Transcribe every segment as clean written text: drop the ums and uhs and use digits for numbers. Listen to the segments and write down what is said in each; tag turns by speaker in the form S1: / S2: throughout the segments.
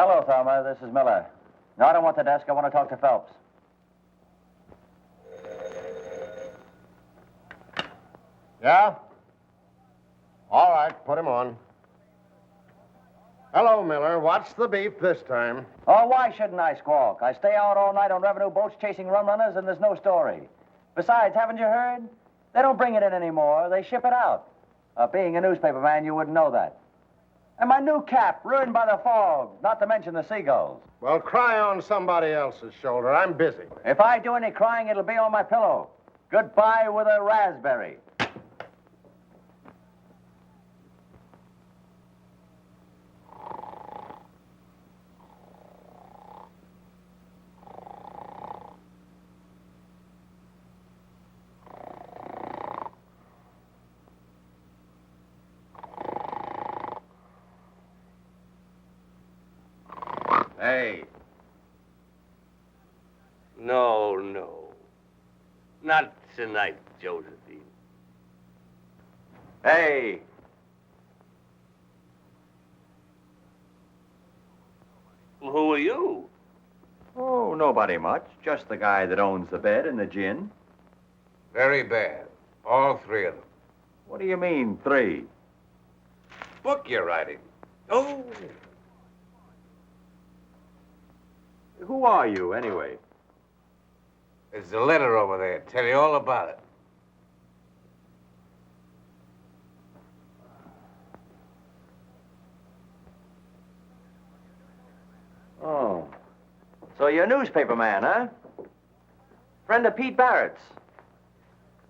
S1: Hello, Thelma. This is Miller. No, I don't want the desk. I want to talk to Phelps.
S2: Yeah? All right, put him on. Hello, Miller. What's the beef this time?
S1: Oh, why shouldn't I squawk? I stay out all night on revenue boats chasing rum runners, and there's no story. Besides, haven't you heard? They don't bring it in anymore. They ship it out. Being a newspaper man, you wouldn't know that. And my new cap, ruined by the fog, not to mention the seagulls.
S2: Well, cry on somebody else's shoulder. I'm busy.
S1: If I do any crying, it'll be on my pillow. Goodbye with a raspberry.
S3: Hey. No. Not tonight, Josephine.
S1: Hey.
S3: Well, who are you?
S1: Oh, nobody much. Just the guy that owns the bed and the gin.
S3: Very bad. All three of them.
S1: What do you mean, 3?
S3: Book you're writing. Oh.
S1: Who are you, anyway?
S3: There's a letter over there. Tell you all about it.
S1: Oh. So you're a newspaper man, huh? Friend of Pete Barrett's.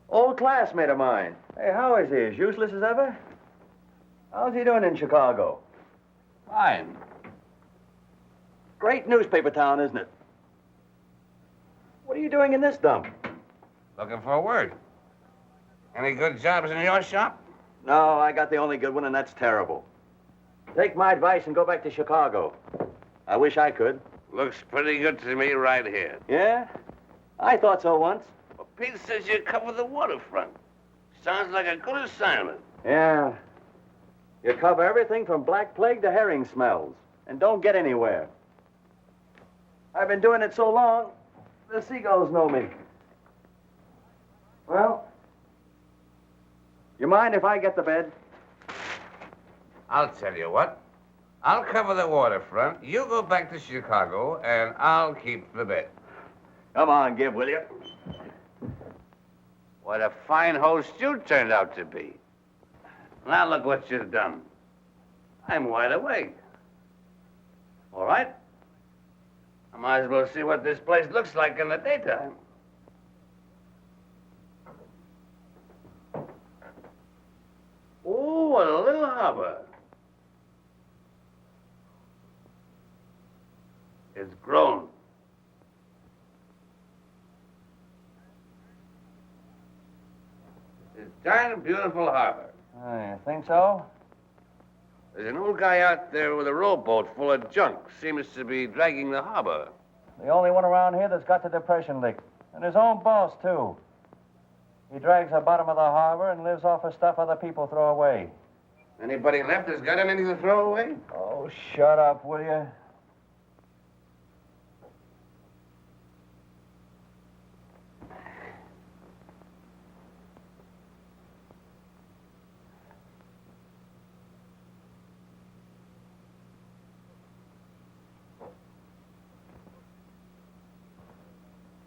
S1: Old classmate of mine. Hey, how is he? As useless as ever? How's he doing in Chicago?
S3: Fine.
S1: Great newspaper town, isn't it? What are you doing in this dump?
S3: Looking for work. Any good jobs in your shop?
S1: No, I got the only good one, and that's terrible. Take my advice and go back to Chicago. I wish I could.
S3: Looks pretty good to me right here.
S1: Yeah? I thought so once.
S3: Well, Pete says you cover the waterfront. Sounds like a good assignment.
S1: Yeah. You cover everything from black plague to herring smells, and don't get anywhere. I've been doing it so long, the seagulls know me. Well, you mind if I get the bed?
S3: I'll tell you what. I'll cover the waterfront, you go back to Chicago, and I'll keep the bed.
S1: Come on, give, will you?
S3: What a fine host you turned out to be. Now look what you've done. I'm wide awake. All right? I might as well see what this place looks like in the daytime. Oh, what a little harbor. It's grown. It's a darn beautiful harbor.
S1: You think so?
S3: There's an old guy out there with a rowboat full of junk. Seems to be dragging the harbor.
S1: The only one around here that's got the depression lick. And his own boss, too. He drags the bottom of the harbor and lives off of stuff other people throw away.
S3: Anybody left that's got anything to throw away?
S1: Oh, shut up, will you?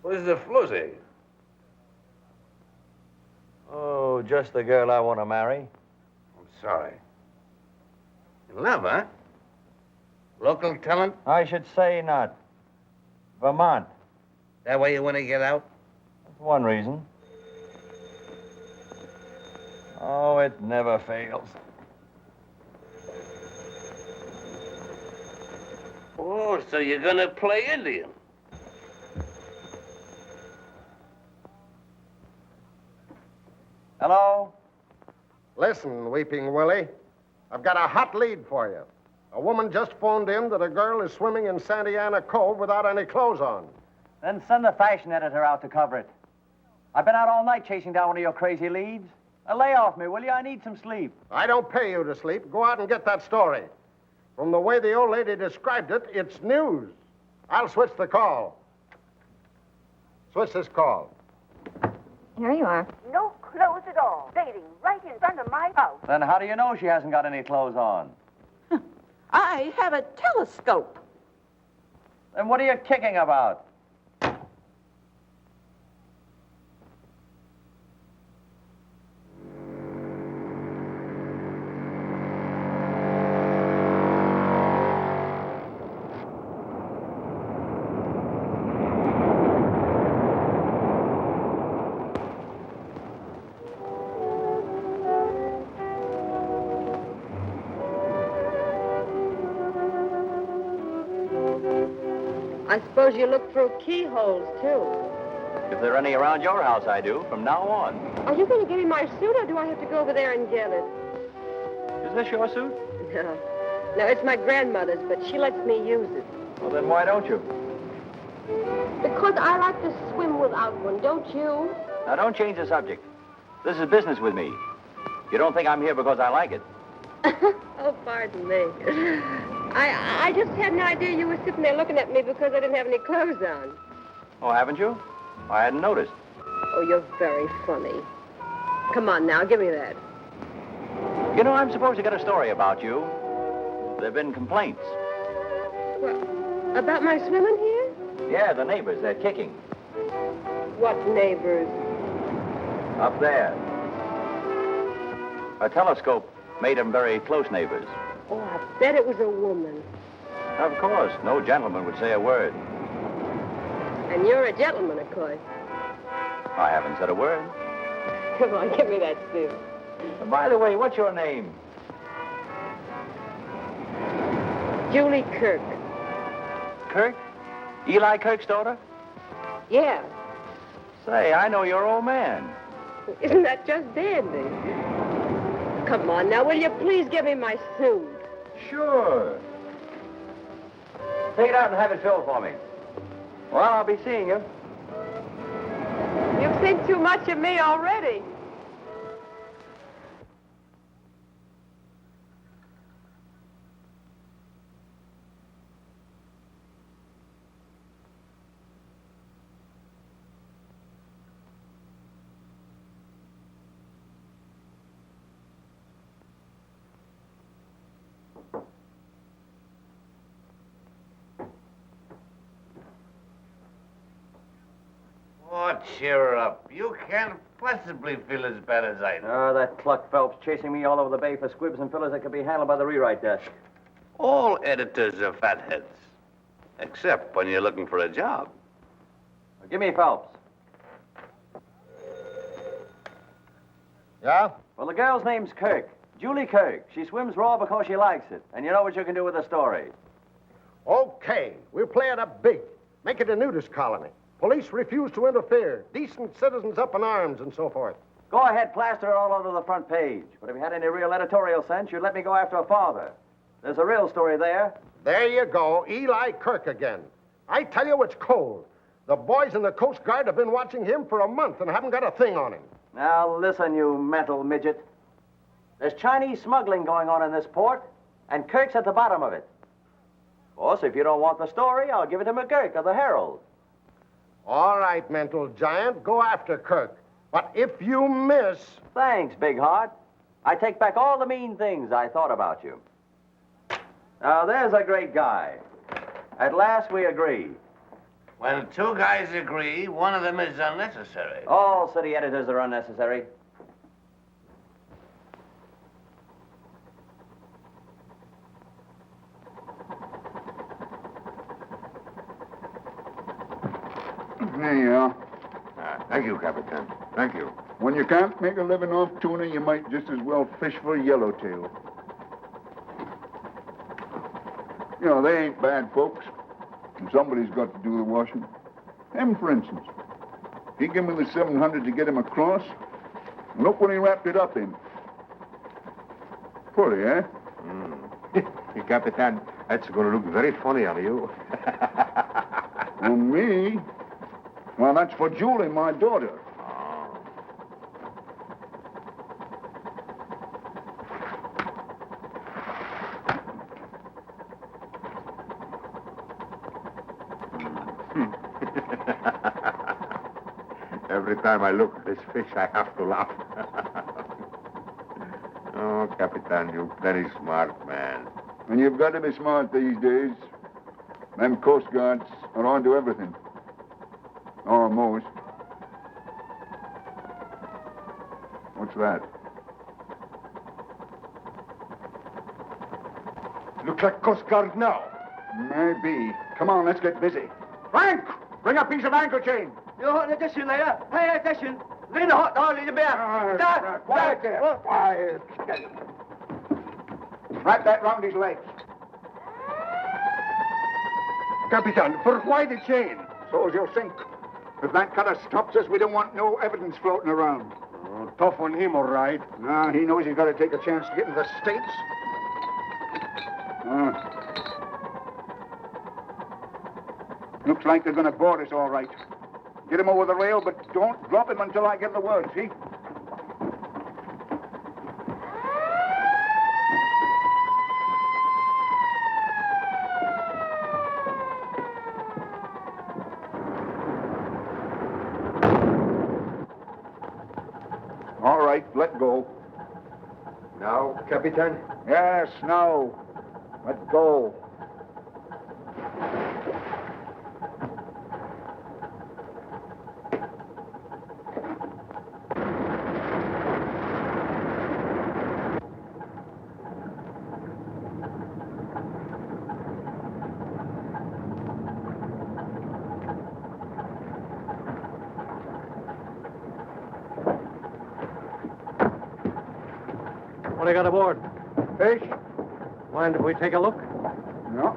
S3: Where's the floozy?
S1: Oh, just the girl I want to marry.
S3: I'm sorry. In love, huh? Local talent?
S1: I should say not. Vermont.
S3: That way you want to get out?
S1: That's one reason. Oh, it never fails.
S3: Oh, so you're gonna play Indian?
S1: Hello?
S2: Listen, Weeping Willie. I've got a hot lead for you. A woman just phoned in that a girl is swimming in Santa Ana Cove without any clothes on.
S1: Then send the fashion editor out to cover it. I've been out all night chasing down one of your crazy leads. Lay off me, will you? I need some sleep.
S2: I don't pay you to sleep. Go out and get that story. From the way the old lady described it, it's news. I'll switch the call. Switch this call.
S4: Here you are.
S5: No clothes at all. Dating right in front of my house.
S1: Then how do you know she hasn't got any clothes on?
S5: I have a telescope.
S1: Then what are you kicking about?
S6: I suppose you look through keyholes, too.
S1: If there are any around your house, I do, from now on.
S6: Are you going to give me my suit, or do I have to go over there and get it?
S1: Is this your suit?
S6: No. No, it's my grandmother's, but she lets me use it.
S1: Well, then why don't you?
S6: Because I like to swim without one, don't you?
S1: Now, don't change the subject. This is business with me. You don't think I'm here because I like it.
S6: Oh, pardon me. I just had an idea you were sitting there looking at me because I didn't have any clothes on.
S1: Oh, haven't you? I hadn't noticed.
S6: Oh, you're very funny. Come on now, give me that.
S1: You know, I'm supposed to get a story about you. There have been complaints.
S6: What, about my swimming here?
S1: Yeah, the neighbors, they're kicking.
S6: What neighbors?
S1: Up there. A telescope made them very close neighbors.
S6: Oh, I bet it was a woman.
S1: Of course, no gentleman would say a word.
S6: And you're a gentleman, of course.
S1: I haven't said a word.
S6: Come on, give me that suit.
S1: By the way, what's your name?
S6: Julie Kirk.
S1: Kirk? Eli Kirk's daughter?
S6: Yeah.
S1: Say, I know your old man.
S6: Isn't that just dandy? Come on now, will you please give me my suit?
S1: Sure. Take it out and have it filled for me. Well, I'll be seeing you.
S6: You think too much of me already.
S3: Oh, cheer up. You can't possibly feel as bad as I do.
S1: That cluck Phelps chasing me all over the bay for squibs and fillers that could be handled by the rewrite desk.
S3: All editors are fatheads. Except when you're looking for a job.
S1: Give me Phelps.
S2: Yeah?
S1: Well, the girl's name's Kirk. Julie Kirk. She swims raw because she likes it. And you know what you can do with the story.
S2: Okay, we'll play it up big. Make it a nudist colony. Police refuse to interfere. Decent citizens up in arms and so forth.
S1: Go ahead, plaster it all over the front page. But if you had any real editorial sense, you'd let me go after her father. There's a real story there.
S2: There you go, Eli Kirk again. I tell you, it's cold. The boys in the Coast Guard have been watching him for a month and haven't got a thing on him.
S1: Now, listen, you mental midget. There's Chinese smuggling going on in this port, and Kirk's at the bottom of it. Of course, if you don't want the story, I'll give it to McGurk of the Herald.
S2: All right, mental giant, go after Kirk. But if you miss...
S1: Thanks, Big Heart. I take back all the mean things I thought about you. Now, there's a great guy. At last, we agree.
S3: When two guys agree, one of them is unnecessary.
S1: All city editors are unnecessary.
S7: There you are.
S2: Thank you, Captain. Thank you.
S7: When you can't make a living off tuna, you might just as well fish for yellowtail. You know, they ain't bad folks. And somebody's got to do the washing. Him, for instance. He gave me the 700 to get him across. And look what he wrapped it up in. Pretty, eh?
S2: Capitan, that's going to look very funny on you.
S7: On me? Well, that's for Julie, my daughter.
S8: Every time I look at this fish, I have to laugh. Oh, Capitan, you're very smart, man.
S7: And you've got to be smart these days. Them Coast Guards are on to everything. Almost. What's that?
S2: Looks like Coast Guard now.
S7: Maybe. Come on, let's get busy. Frank! Bring a piece of ankle chain.
S1: Pay attention. Lean the hot dog in the bear.
S7: Quiet there. Quiet. Wrap that round his legs.
S2: Capitan, for why the chain?
S7: So's you'll sink. If that cutter stops us, we don't want no evidence floating around.
S2: Oh, tough on him, all right.
S7: No, he knows he's got to take a chance to get into the States. Looks like they're going to board us all right. Get him over the rail, but don't drop him until I give the word, see? All right, let go.
S2: Now, Capitan?
S7: Yes, now. Let go.
S2: What do you got aboard?
S7: Fish?
S2: Mind if we take a look?
S7: No.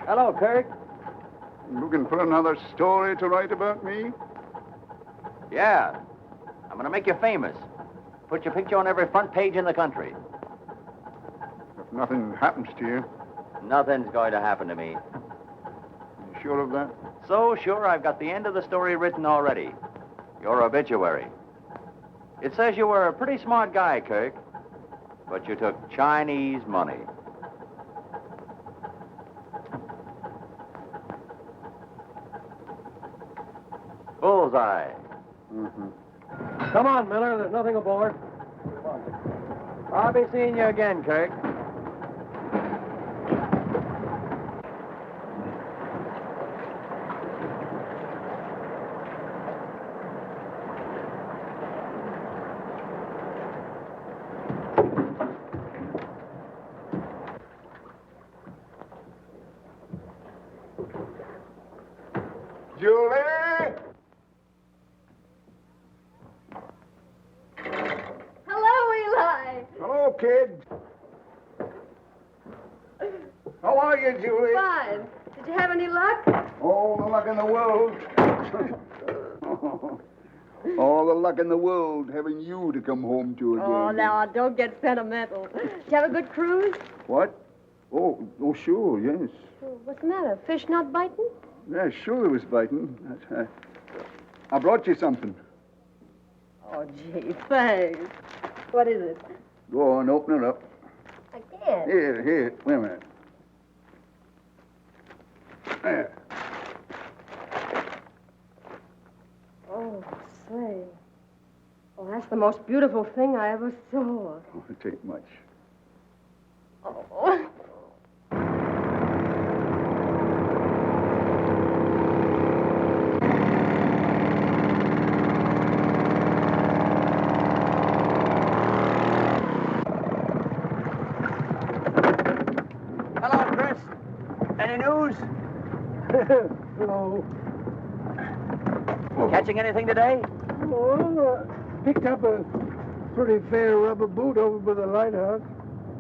S1: Hello, Kirk.
S7: Looking for another story to write about me?
S1: Yeah. I'm going to make you famous. Put your picture on every front page in the country.
S7: If nothing happens to you,
S1: Nothing's going to happen to me.
S7: you sure of that?
S1: So sure, I've got the end of the story written already. Your obituary. It says you were a pretty smart guy, Kirk, but you took Chinese money. Bullseye.
S7: Mm-hmm.
S2: Come on, Miller. There's nothing aboard.
S1: I'll be seeing you again, Kirk.
S7: Julie!
S6: Hello, Eli.
S7: Hello, kid. How are you, Julie?
S6: Fine. Did you have any luck?
S7: All the luck in the world. All the luck in the world having you to come home to again.
S6: Oh, now, don't get sentimental. Did you have a good cruise?
S7: What? Oh, sure, yes.
S6: What's the matter? Fish not biting?
S7: Yeah, sure it was biting. I brought you something.
S6: Oh, gee, thanks. What is it?
S7: Go on, open it up.
S6: I can't.
S7: Here, wait a minute. There.
S6: Oh, say. Oh, that's the most beautiful thing I ever saw.
S7: Oh, it ain't much.
S6: Oh.
S1: Hello, Chris. Any news?
S9: Hello.
S1: Catching anything today?
S9: Oh, picked up a pretty fair rubber boot over by the lighthouse.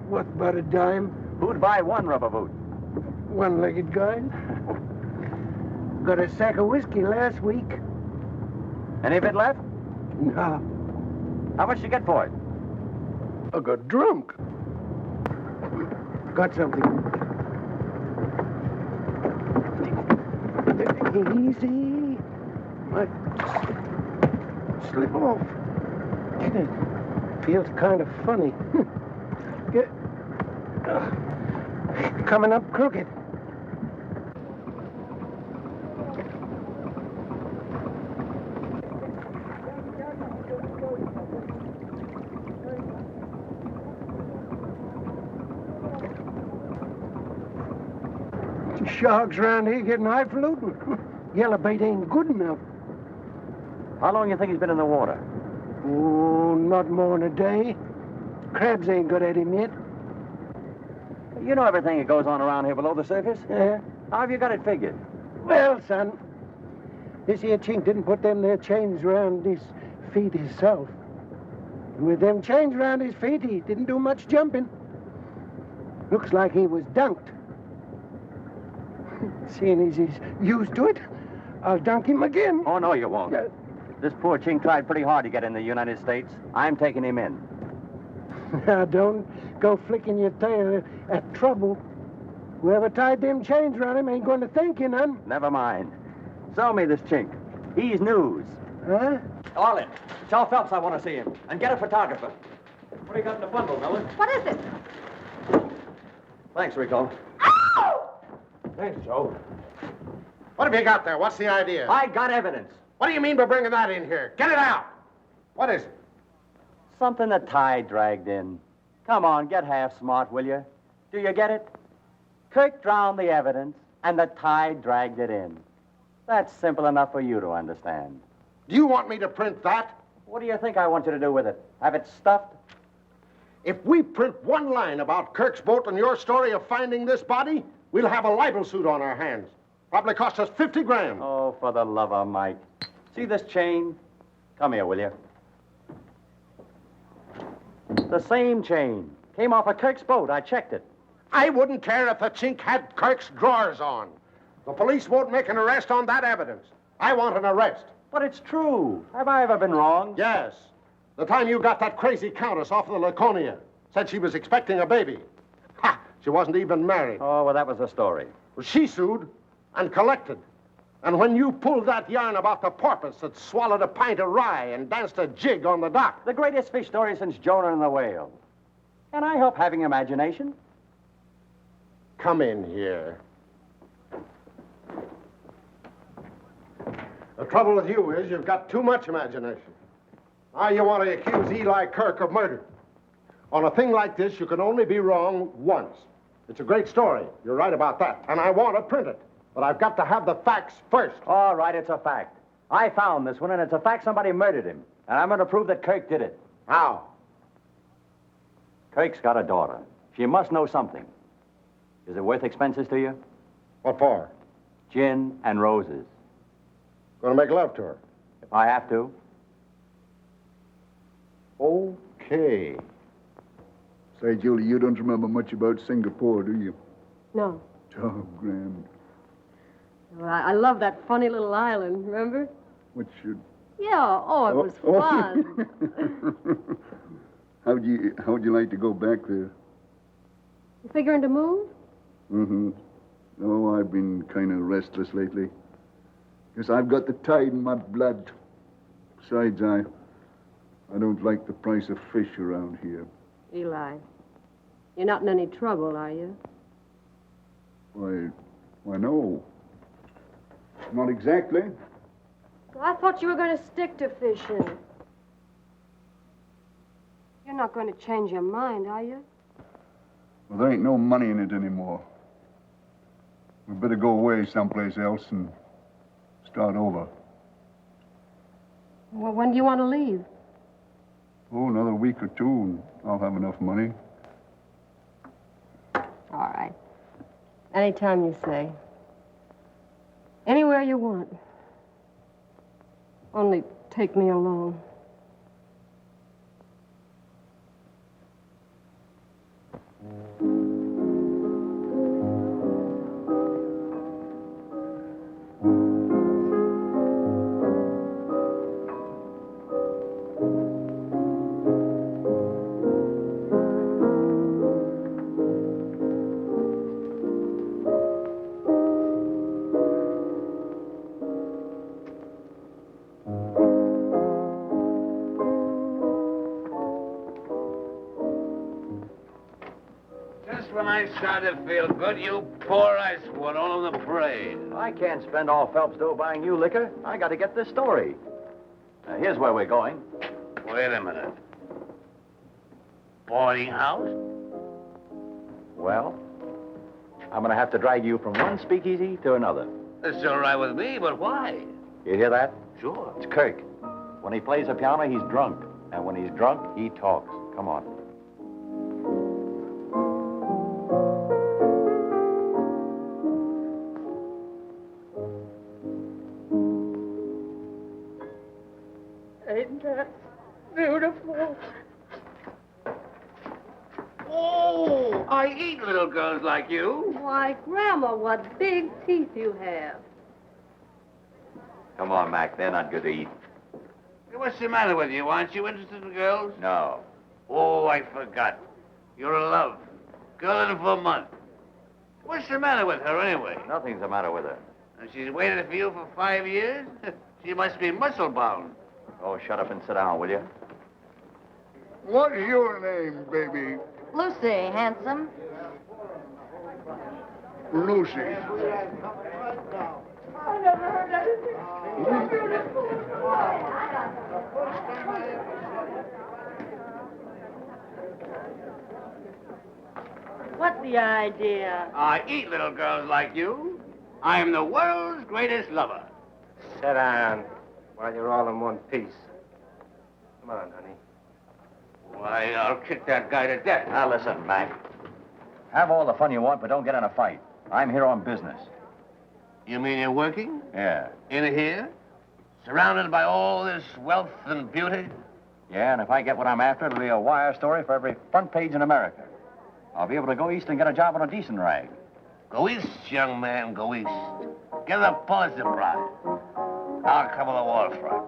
S9: Worth about a dime.
S1: Who'd buy one rubber boot?
S9: One-legged guy. Got a sack of whiskey last week.
S1: Any of it left?
S9: Nah,
S1: How much did you get for it?
S9: I got drunk. Got something. Easy. Might slip off. Feels kind of funny. Get, coming up crooked. Sharks around here getting highfalutin. Yellow bait ain't good enough.
S1: How long you think he's been in the water?
S9: Oh, not more than a day. Crabs ain't got at him yet.
S1: You know everything that goes on around here below the surface.
S9: Yeah.
S1: How have you got it figured?
S9: Well, son, this here chink didn't put them there chains around his feet himself. With them chains around his feet, he didn't do much jumping. Looks like he was dunked. Seeing as he's used to it, I'll dunk him again.
S1: Oh, no, you won't. This poor chink tried pretty hard to get in the United States. I'm taking him in.
S9: Now, don't go flicking your tail at trouble. Whoever tied them chains around him ain't going to thank you none.
S1: Never mind. Sell me this chink. He's news.
S9: Huh?
S1: Arlen, tell Phelps I want to see him. And get a photographer. What do you got in the bundle, Miller?
S6: What is it?
S1: Thanks, Rico.
S2: Thanks, Joe. What have you got there? What's the idea?
S1: I got evidence.
S2: What do you mean by bringing that in here? Get it out. What is it?
S1: Something the tide dragged in. Come on, get half smart, will you? Do you get it? Kirk drowned the evidence, and the tide dragged it in. That's simple enough for you to understand.
S2: Do you want me to print that?
S1: What do you think I want you to do with it? Have it stuffed?
S2: If we print one line about Kirk's boat and your story of finding this body, we'll have a libel suit on our hands. Probably cost us 50 grand.
S1: Oh, for the love of Mike. See this chain? Come here, will you? The same chain. Came off of Kirk's boat. I checked it.
S2: I wouldn't care if the chink had Kirk's drawers on. The police won't make an arrest on that evidence. I want an arrest.
S1: But it's true. Have I ever been wrong?
S2: Yes. The time you got that crazy countess off of the Laconia. Said she was expecting a baby. Ha! She wasn't even married.
S1: Oh, well, that was the story.
S2: Well, she sued and collected. And when you pulled that yarn about the porpoise that swallowed a pint of rye and danced a jig on the dock.
S1: The greatest fish story since Jonah and the whale. Can I help having imagination?
S2: Come in here. The trouble with you is you've got too much imagination. Now you want to accuse Eli Kirk of murder. On a thing like this, you can only be wrong once. It's a great story. You're right about that. And I want to print it. But I've got to have the facts first.
S1: All right, it's a fact. I found this one, and it's a fact somebody murdered him. And I'm going to prove that Kirk did it.
S2: How?
S1: Kirk's got a daughter. She must know something. Is it worth expenses to you?
S2: What for?
S1: Gin and roses.
S2: Gonna make love to her.
S1: If I have to.
S2: Okay.
S7: Say, Julie, you don't remember much about Singapore, do you?
S6: No.
S7: Oh, grand.
S6: Well, I love that funny little island, remember?
S7: What should...
S6: Yeah, it was fun.
S7: How'd you like to go back there?
S6: You figuring to move?
S7: Mm-hmm. Oh, I've been kind of restless lately. Guess I've got the tide in my blood. Besides, I don't like the price of fish around here.
S6: Eli, you're not in any trouble, are you?
S7: Why, no. Not exactly.
S6: Well, I thought you were going to stick to fishing. You're not going to change your mind, are you?
S7: Well, there ain't no money in it anymore. We better go away someplace else and start over.
S6: Well, when do you want to leave?
S7: Oh, another week or two, and I'll have enough money.
S6: All right. Anytime you say. Anywhere you want. Only take me along.
S3: When I started to feel good, you poor icewater all over the parade.
S1: I can't spend all Phelps' dough buying you liquor. I got to get this story. Here's where we're going.
S3: Wait a minute. Boarding house?
S1: Well, I'm going to have to drag you from one speakeasy to another.
S3: It's all right with me, but why?
S1: You hear that?
S3: Sure.
S1: It's Kirk. When he plays the piano, he's drunk. And when he's drunk, he talks. Come on.
S6: Ain't that beautiful?
S3: Oh, I eat little girls like you.
S6: Why, Grandma, what big teeth you have.
S1: Come on, Mac. They're not good to eat.
S3: Hey, what's the matter with you? Aren't you interested in girls?
S1: No.
S3: Oh, I forgot. You're in love. Girl in for a month. What's the matter with her, anyway?
S1: Nothing's the matter with her.
S3: And she's waited for you for 5 years? She must be muscle-bound.
S1: Oh, shut up and sit down, will you?
S7: What's your name, baby?
S5: Lucy, handsome.
S7: Lucy.
S6: I never heard anything so beautiful. What's the idea?
S3: I eat little girls like you. I am the world's greatest lover.
S10: Sit down while you're all in one piece. Come on, honey.
S3: Why, I'll kick that guy to death.
S1: Now, listen, Mac. Have all the fun you want, but don't get in a fight. I'm here on business.
S3: You mean you're working?
S1: Yeah.
S3: In here? Surrounded by all this wealth and beauty?
S1: Yeah, and if I get what I'm after, it'll be a wire story for every front page in America. I'll be able to go east and get a job on a decent rag.
S3: Go east, young man, go east. Get the Pulitzer Prize. I'll cover the waterfront.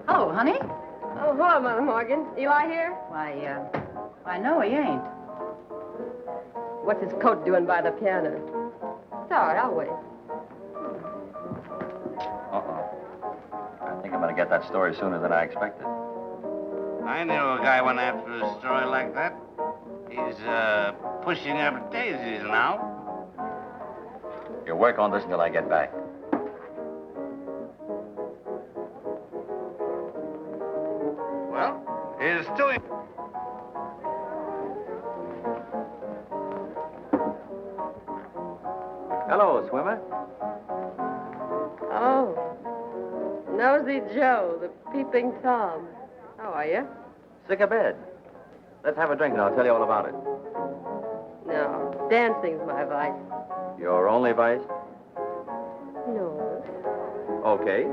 S5: Hello, honey.
S6: Oh, hello, Mother Morgan. Eli here?
S5: Why, no, he ain't.
S6: What's his coat doing by the piano? It's all right, I'll wait.
S1: Uh-oh. I think I'm going to get that story sooner than I expected.
S3: I knew a guy went after a story like that. He's, pushing up daisies now.
S1: You work on this until I get back.
S3: Well, here's to him.
S1: Hello, swimmer.
S6: Oh, Nosy Joe, the peeping Tom. How are you?
S1: Sick of bed. Let's have a drink and I'll tell you all about it.
S6: No, dancing's my vice.
S1: Your only vice?
S6: No.
S1: Okay.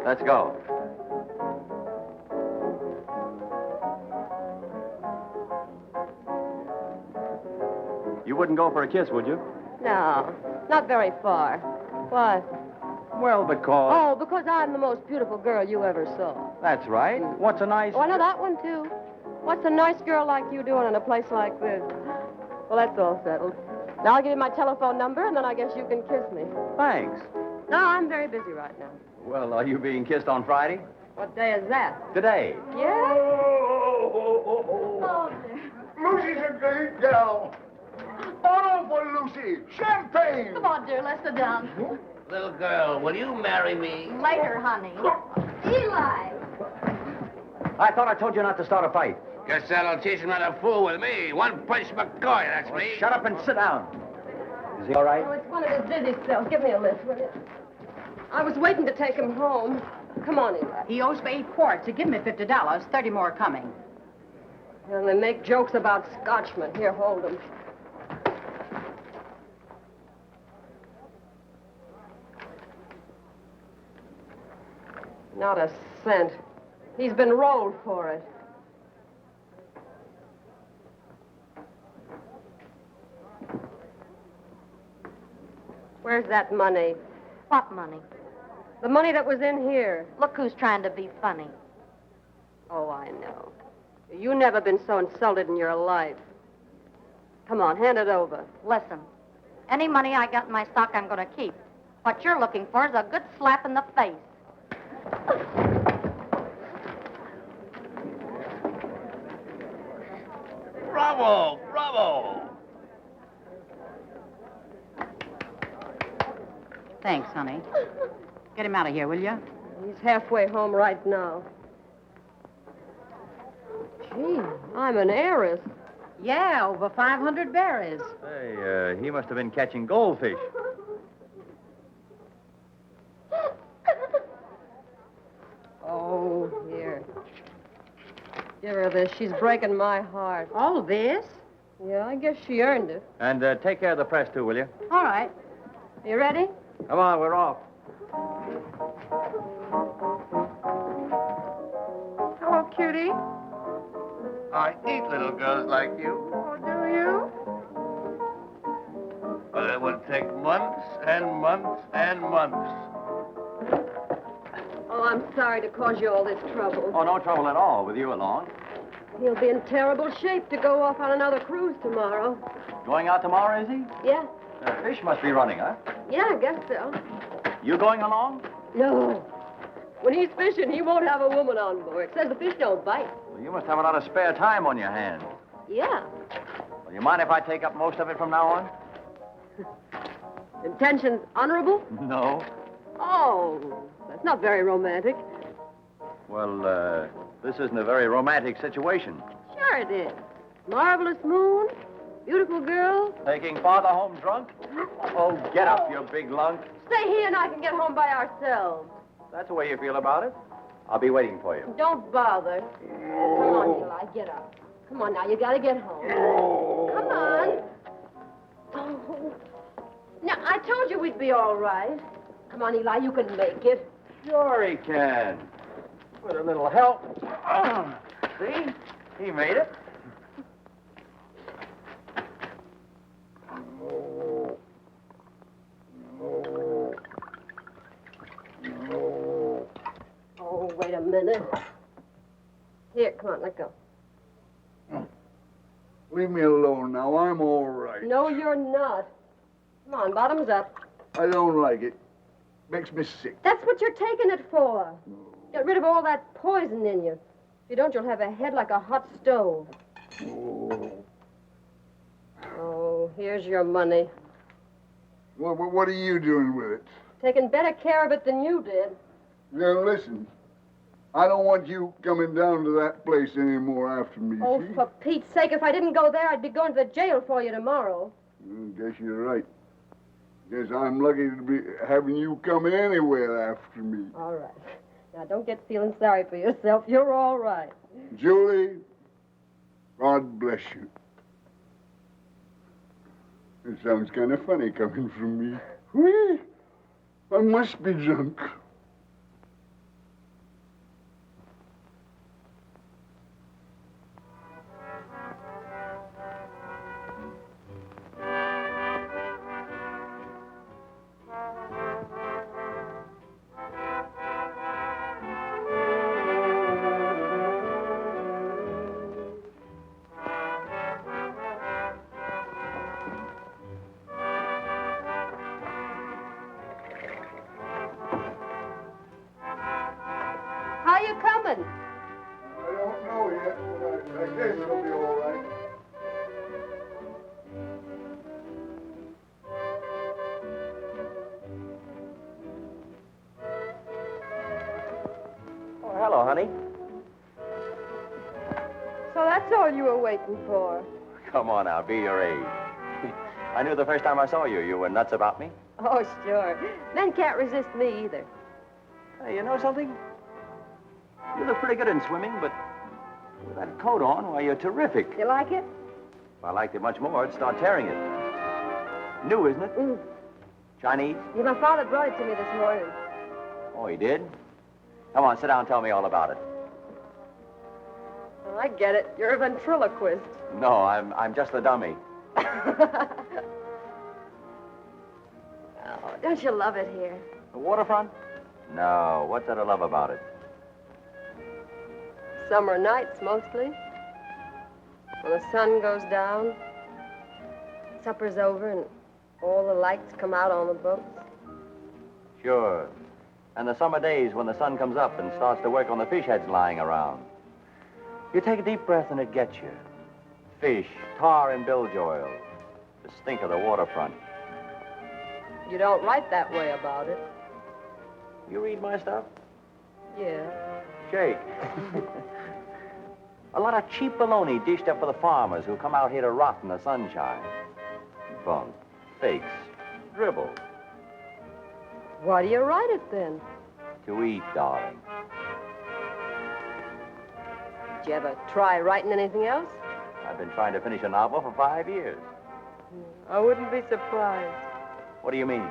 S1: Let's go. You wouldn't go for a kiss, would you?
S6: No, not very far. What?
S1: Well, because...
S6: Oh, because I'm the most beautiful girl you ever saw.
S1: That's right. What's a nice...
S6: Oh, I know that one, too. What's a nice girl like you doing in a place like this? Well, that's all settled. Now, I'll give you my telephone number, and then I guess you can kiss me.
S1: Thanks.
S6: No, I'm very busy right now.
S1: Well, are you being kissed on Friday?
S6: What day is that?
S1: Today.
S6: Yeah?
S7: Oh, Lucy's a great gal. On for Lucy. Champagne.
S5: Come on, dear, let's sit down.
S3: Little girl, will you marry me?
S5: Later, honey. Eli!
S1: I thought I told you not to start a fight.
S3: Guess that'll teach him not to fool with me. One punch McCoy, that's me.
S1: Shut up and sit down. Is he all right?
S6: Oh, it's one of his dizzy spells. Give me a lift, will you? I was waiting to take him home. Come on, Eli.
S5: He owes me 8 quarts. He give me $50. 30 more coming.
S6: And they make jokes about Scotchmen. Here, hold them. Not a cent. He's been rolled for it. Where's that money?
S5: What money?
S6: The money that was in here.
S5: Look who's trying to be funny.
S6: Oh, I know. You never been so insulted in your life. Come on, hand it over.
S5: Listen, any money I got in my stock, I'm going to keep. What you're looking for is a good slap in the face.
S3: Bravo! Bravo!
S11: Thanks, honey. Get him out of here, will you?
S6: He's halfway home right now. Gee, I'm an heiress.
S11: Yeah, over 500 berries.
S12: Hey, he must have been catching goldfish.
S6: Oh, here. Give her this. She's breaking my heart.
S11: All this?
S6: Yeah, I guess she earned it.
S12: And take care of the press, too, will you?
S11: All right.
S6: You ready?
S12: Come on, we're off.
S11: Hello, cutie.
S3: I eat little girls like you.
S11: Oh, do you?
S3: But it would take months and months and months.
S6: Oh, I'm sorry to cause you all this trouble.
S12: Oh, no trouble at all with you along.
S6: He'll be in terrible shape to go off on another cruise tomorrow.
S12: Going out tomorrow, is he?
S6: Yeah?
S12: Fish must be running, huh?
S6: Yeah, I guess so.
S12: You going along?
S6: No. When he's fishing, he won't have a woman on board. Says the fish don't bite.
S12: Well, you must have a lot of spare time on your hands.
S6: Yeah.
S12: Well, you mind if I take up most of it from now on?
S6: Intentions honorable?
S12: No.
S6: Oh, that's not very romantic.
S12: Well, this isn't a very romantic situation.
S6: Sure it is. Marvelous moon, beautiful girl.
S12: Taking father home drunk? Oh, get up, you big lunk.
S6: Stay here and I can get home by ourselves.
S12: That's the way you feel about it. I'll be waiting for you.
S6: Don't bother. Come on, Eli, get up. Come on now, you gotta get home. Come on. Oh. Now, I told you we'd be all right. Come on, Eli, you can make it.
S12: Sure he can. With a little help. See? He made it.
S6: Oh, wait a minute. Here, come on, let go.
S7: Leave me alone now. I'm all right.
S6: No, you're not. Come on, bottoms up.
S7: I don't like it. Makes me sick.
S6: That's what you're taking it for. Get rid of all that poison in you. If you don't, you'll have a head like a hot stove. Oh, here's your money.
S7: What are you doing with it?
S6: Taking better care of it than you did.
S7: Now, listen. I don't want you coming down to that place anymore after me,
S6: Oh,
S7: see?
S6: for Pete's sake, if I didn't go there, I'd be going to the jail for you tomorrow.
S7: Guess you're right. Guess I'm lucky to be having you coming anywhere after me.
S6: All right. Now, don't get feeling sorry for yourself. You're all right.
S7: Julie, God bless you. It sounds kind of funny coming from me. Whee! I must be drunk.
S6: How you coming?
S7: I don't know yet, but I guess it'll be all right.
S12: Oh, hello, honey.
S6: So that's all you were waiting for.
S12: Come on now, be your age. I knew the first time I saw you, you were nuts about me.
S6: Oh, sure. Men can't resist me either.
S12: Hey, you know something? You look pretty good in swimming, but with that coat on, why, you're terrific.
S6: You like it?
S12: If I liked it much more, I'd start tearing it. New, isn't it?
S6: Mm.
S12: Chinese?
S6: Yeah, my father brought it to me this morning.
S12: Oh, he did? Come on, sit down and tell me all about it.
S6: Oh, I get it. You're a ventriloquist.
S12: No, I'm just the dummy.
S6: Oh, don't you love it here?
S12: The waterfront? No, what's there to love about it?
S6: Summer nights, mostly. When the sun goes down, supper's over, and all the lights come out on the boats.
S12: Sure. And the summer days when the sun comes up and starts to work on the fish heads lying around. You take a deep breath and it gets you.
S1: fish, tar and bilge oil. The stink of the waterfront.
S6: You don't write that way about it.
S1: You read my stuff?
S6: Yeah.
S1: Shake. A lot of cheap baloney dished up for the farmers who come out here to rot in the sunshine. Bunk, fakes, dribble.
S6: Why do you write it then?
S1: To eat, darling.
S6: Did you ever try writing anything else?
S1: I've been trying to finish a novel for 5 years.
S6: I wouldn't be surprised.
S1: What do you mean?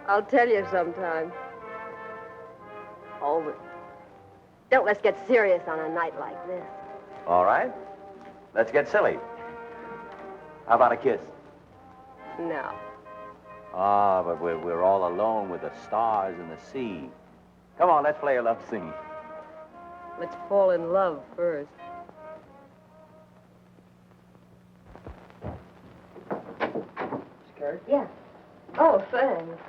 S6: I'll tell you sometime. Oh, but don't let's get serious on a night like this.
S1: All right. Let's get silly. How about a kiss?
S6: No.
S1: Ah, but we're all alone with the stars and the sea. Come on, let's play a love scene.
S6: Let's fall in love first. Skirt? Yeah. Oh, thanks.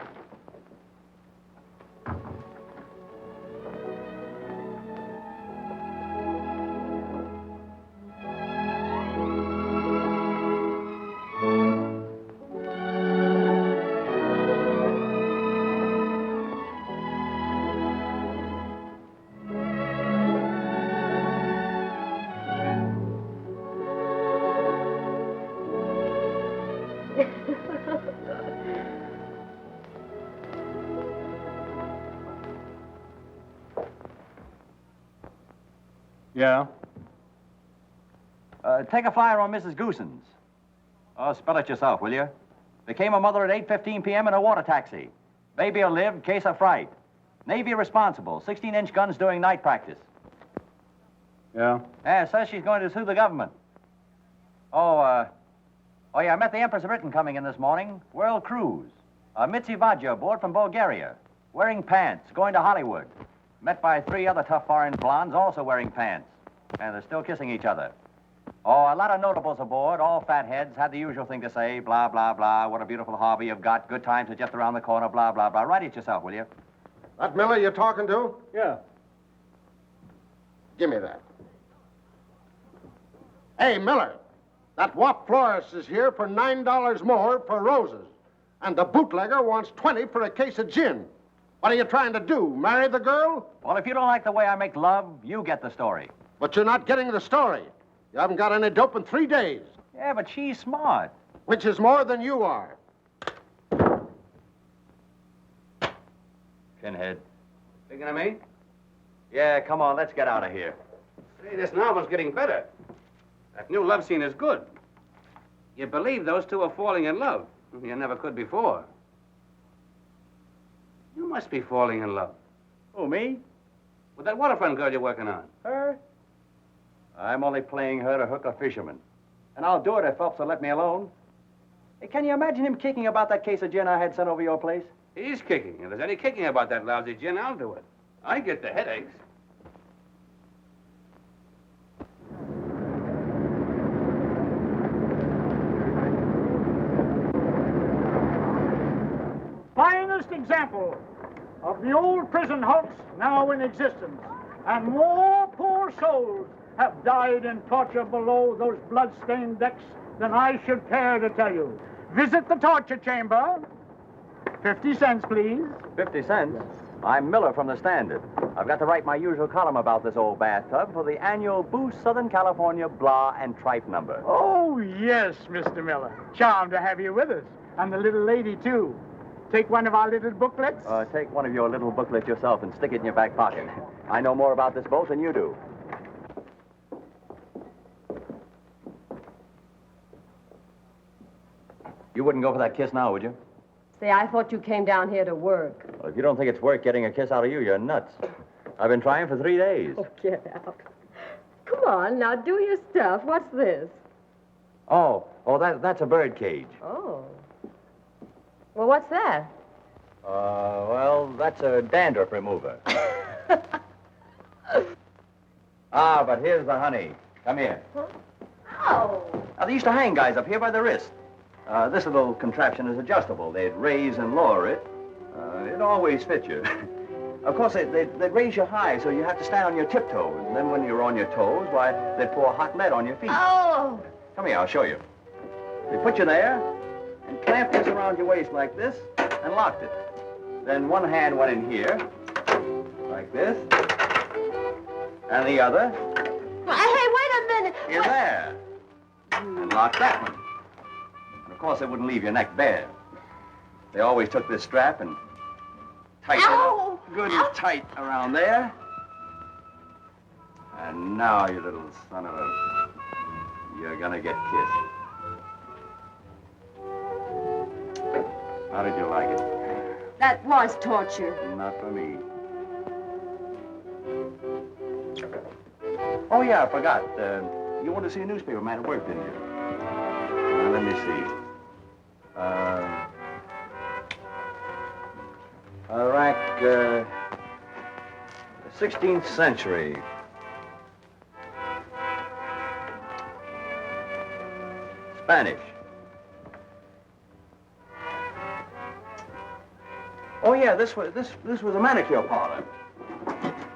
S12: Yeah?
S1: Take a flyer on Mrs. Goosens. Oh, spell it yourself, will you? Became a mother at 8:15 p.m. in a water taxi. Baby'll live, case of fright. Navy responsible, 16-inch guns doing night practice.
S12: Yeah?
S1: Yeah, says she's going to sue the government. Oh, yeah, I met the Empress of Britain coming in this morning. World cruise. Mitzi Vadja aboard from Bulgaria. Wearing pants, going to Hollywood. Met by 3 other tough foreign blondes also wearing pants. And they're still kissing each other. Oh, a lot of notables aboard, all fat heads, had the usual thing to say, blah, blah, blah, what a beautiful harbor you've got, good times are just around the corner, blah, blah, blah. Write it yourself, will you?
S2: That Miller you're talking to?
S12: Yeah.
S2: Give me that. Hey, Miller, that wop florist is here for $9 more per roses. And the bootlegger wants 20 for a case of gin. What are you trying to do, marry the girl?
S1: Well, if you don't like the way I make love, you get the story.
S2: But you're not getting the story. You haven't got any dope in 3 days.
S1: Yeah, but she's smart.
S2: Which is more than you are.
S1: Pinhead.
S3: Thinking of me?
S1: Yeah, come on, let's get out of here.
S3: Say, this novel's getting better. That new love scene is good. You believe those two are falling in love. You never could before. You must be falling in love.
S1: Who, me?
S3: With that waterfront girl you're working on.
S1: Her? I'm only playing her to hook a fisherman. And I'll do it if Phelps will let me alone. Hey, can you imagine him kicking about that case of gin I had sent over your place?
S3: He's kicking. If there's any kicking about that lousy gin, I'll do it. I get the headaches.
S13: Finest example of the old prison hulks now in existence. And more poor souls have died in torture below those blood-stained decks than I should care to tell you. Visit the torture chamber. 50 cents, please.
S1: 50 cents? I'm Miller from the Standard. I've got to write my usual column about this old bathtub for the annual Boost Southern California Blah and Tripe number.
S13: Oh, yes, Mr. Miller. Charmed to have you with us. And the little lady, too. Take one of our little booklets.
S1: Take one of your little booklets yourself and stick it in your back pocket. I know more about this boat than you do. You wouldn't go for that kiss now, would you?
S6: Say, I thought you came down here to work.
S1: Well, if you don't think it's work getting a kiss out of you, you're nuts. I've been trying for 3 days.
S6: Oh, get out. Come on, now do your stuff. What's this?
S1: Oh, that's a bird cage.
S6: Oh. Well, what's that?
S1: Well, that's a dandruff remover. But here's the honey. Come here.
S6: Huh? Oh.
S1: Now, they used to hang guys up here by the wrist. This little contraption is adjustable. They'd raise and lower it. It always fits you.
S12: Of course, they'd raise you high, so you have to stand on your tiptoes. And then when you're on your toes, why, they'd pour hot lead on your feet.
S6: Oh!
S12: Come here, I'll show you. They put you there and clamped this around your waist like this and locked it. Then one hand went in here, like this, and the other
S6: Hey, wait a minute.
S12: in there. And locked that one. And of course, they wouldn't leave your neck bare. They always took this strap and tightened it up good and tight around there. And now, you little son of a... You're gonna get kissed. How did you like it?
S6: That was torture.
S12: Not for me. Oh, yeah, I forgot. You wanted to see a newspaper man at work, didn't you? Now, let me see. Rack, 16th century. Spanish. Oh, yeah, this was a manicure parlor.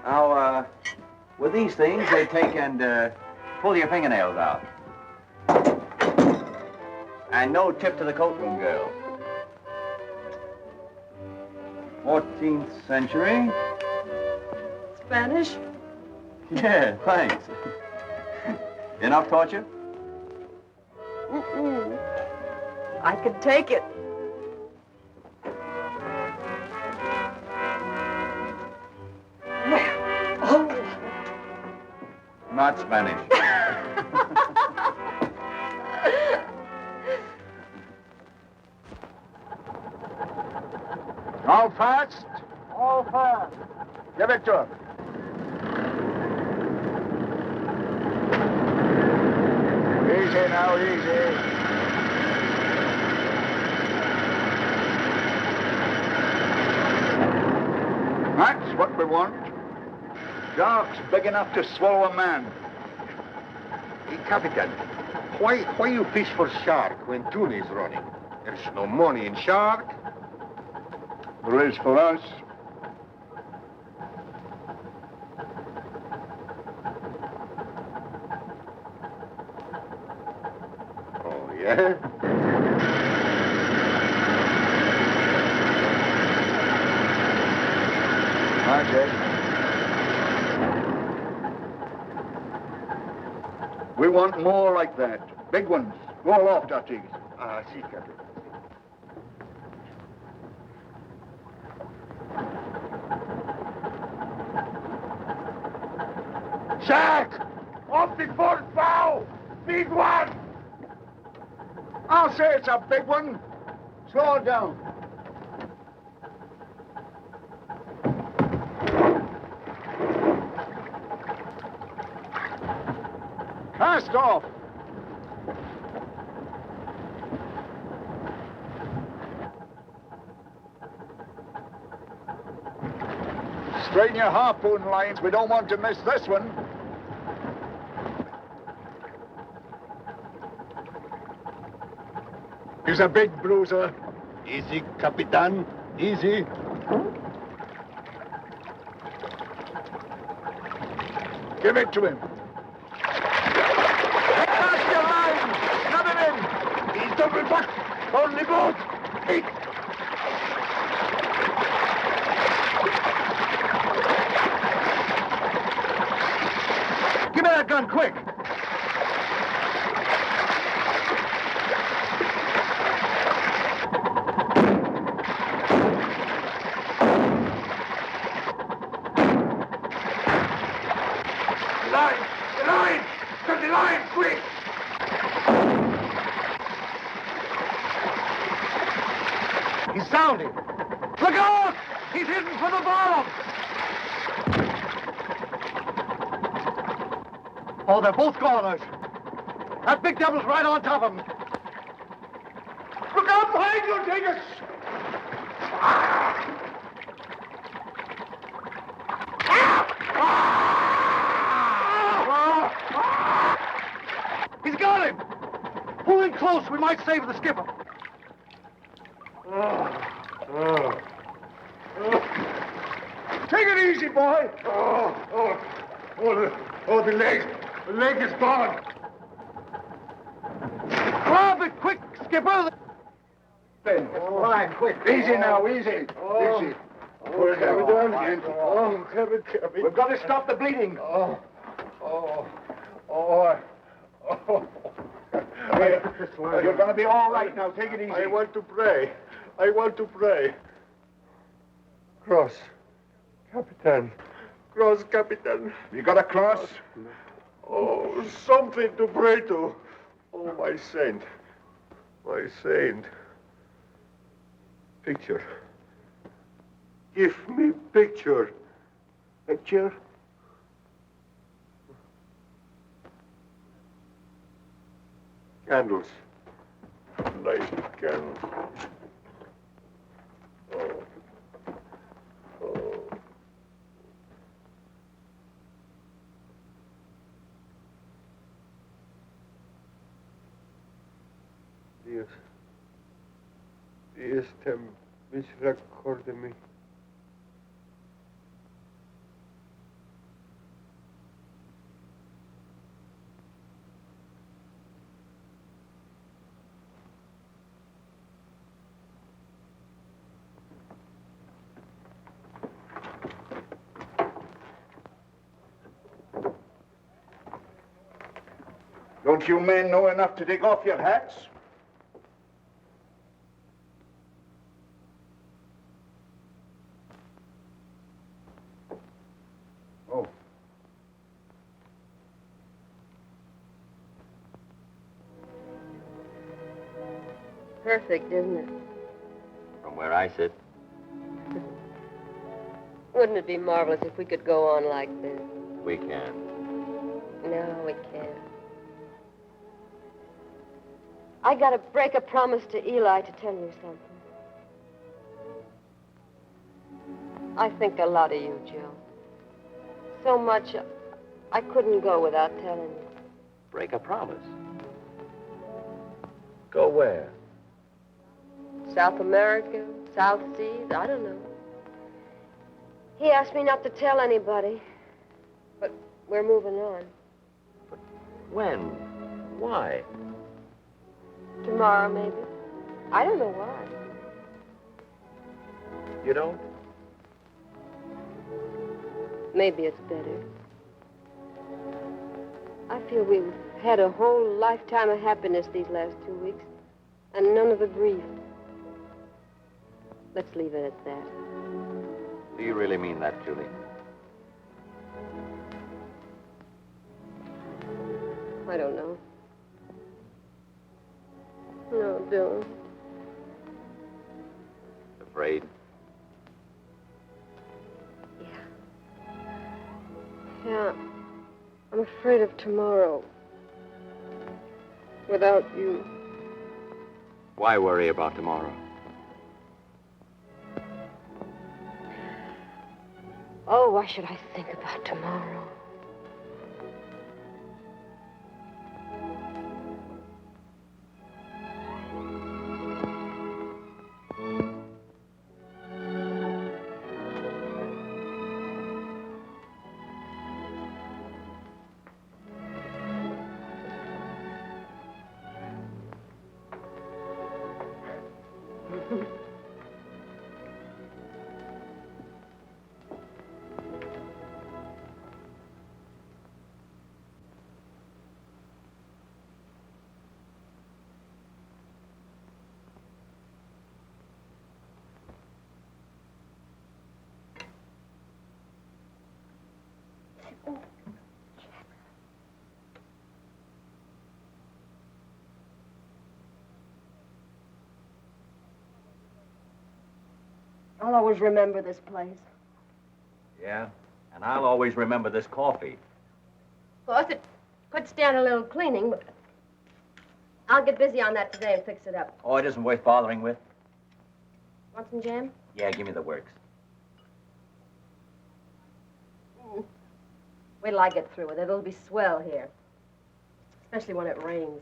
S12: Now, with these things, they take and pull your fingernails out. And no tip to the coatroom girl. 14th century.
S6: Spanish?
S12: Yeah, thanks. Enough torture?
S6: Mm-mm. I could take it.
S12: Not Spanish.
S7: All fast?
S9: All fast.
S7: Give it to him. Easy now, easy. That's what we want. Sharks big enough to swallow a man.
S2: Hey, Capitan, why you fish for shark when tuna is running? There's no money in shark.
S7: There is for us.
S2: Oh, yeah?
S7: That's it. We want more like that. Big ones. Go aloft, Archie.
S2: See, Captain.
S7: Shark! Off the port bow! Big one! I'll say it's a big one. Slow it down. Cast off. Straighten your harpoon lines. We don't want to miss this one.
S2: He's a big bruiser. Easy, Capitan. Easy.
S7: Give it to him. Cast your line. Snub him in. He's double back. On the boat. Hey. Give me that gun, quick.
S2: He's sounding. Look out! He's heading for the bottom. Oh, they're both goners. That big devil's right on top of him. Look out behind you, Dingus! He's got him! Pull in close, we might save the skipper.
S7: Take it easy, boy. The leg. The leg is gone.
S12: Grab it quick, Skipper.
S7: All right, quick. Easy now, easy. Easy. What have we done? We've got to stop the bleeding. You're going to be all right now. Take it easy.
S8: I want to pray. Cross, Capitan. Cross, Capitan.
S7: You got a cross?
S8: Oh, something to pray to. Oh, my saint. My saint. Picture. Give me picture.
S9: Picture?
S8: Candles. Light candles. Dios ten misericordia de mí.
S7: Don't you men know enough to take off your hats? Oh.
S6: Perfect, isn't it?
S12: From where I sit.
S6: Wouldn't it be marvelous if we could go on like this?
S12: We can.
S6: No, we can't. I gotta break a promise to Eli to tell you something. I think a lot of you, Joe. So much, I couldn't go without telling you.
S12: Break a promise. Go where?
S6: South America, South Seas, I don't know. He asked me not to tell anybody, but we're moving on.
S12: But when? Why?
S6: Tomorrow, maybe. I don't know why.
S12: You don't?
S6: Maybe it's better. I feel we've had a whole lifetime of happiness these last 2 weeks, and none of the grief. Let's leave it at that.
S12: Do you really mean that, Julie?
S6: I don't know. No, don't.
S12: Afraid?
S6: Yeah. I'm afraid of tomorrow. Without you.
S12: Why worry about tomorrow?
S6: Oh, why should I think about tomorrow? I'll always remember this place.
S12: Yeah, and I'll always remember this coffee.
S6: Of course, it could stand a little cleaning, but I'll get busy on that today and fix it up.
S12: Oh, it isn't worth bothering with?
S6: Want some jam?
S12: Yeah, give me the works.
S6: Wait till I get through with it. It'll be swell here. Especially when it rains.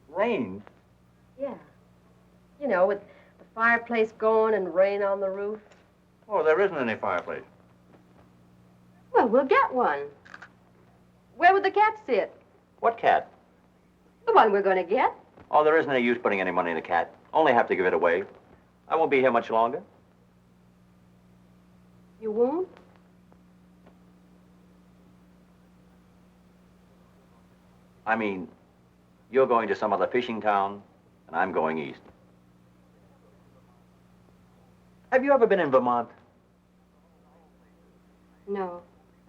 S12: Rain?
S6: Yeah. You know, with the fireplace going and rain on the roof.
S12: Oh, there isn't any fireplace.
S6: Well, we'll get one. Where would the cat sit?
S12: What cat?
S6: The one we're going to get.
S12: Oh, there isn't any use putting any money in the cat. Only have to give it away. I won't be here much longer.
S6: You won't?
S12: I mean, you're going to some other fishing town, and I'm going east. Have you ever been in Vermont?
S6: No.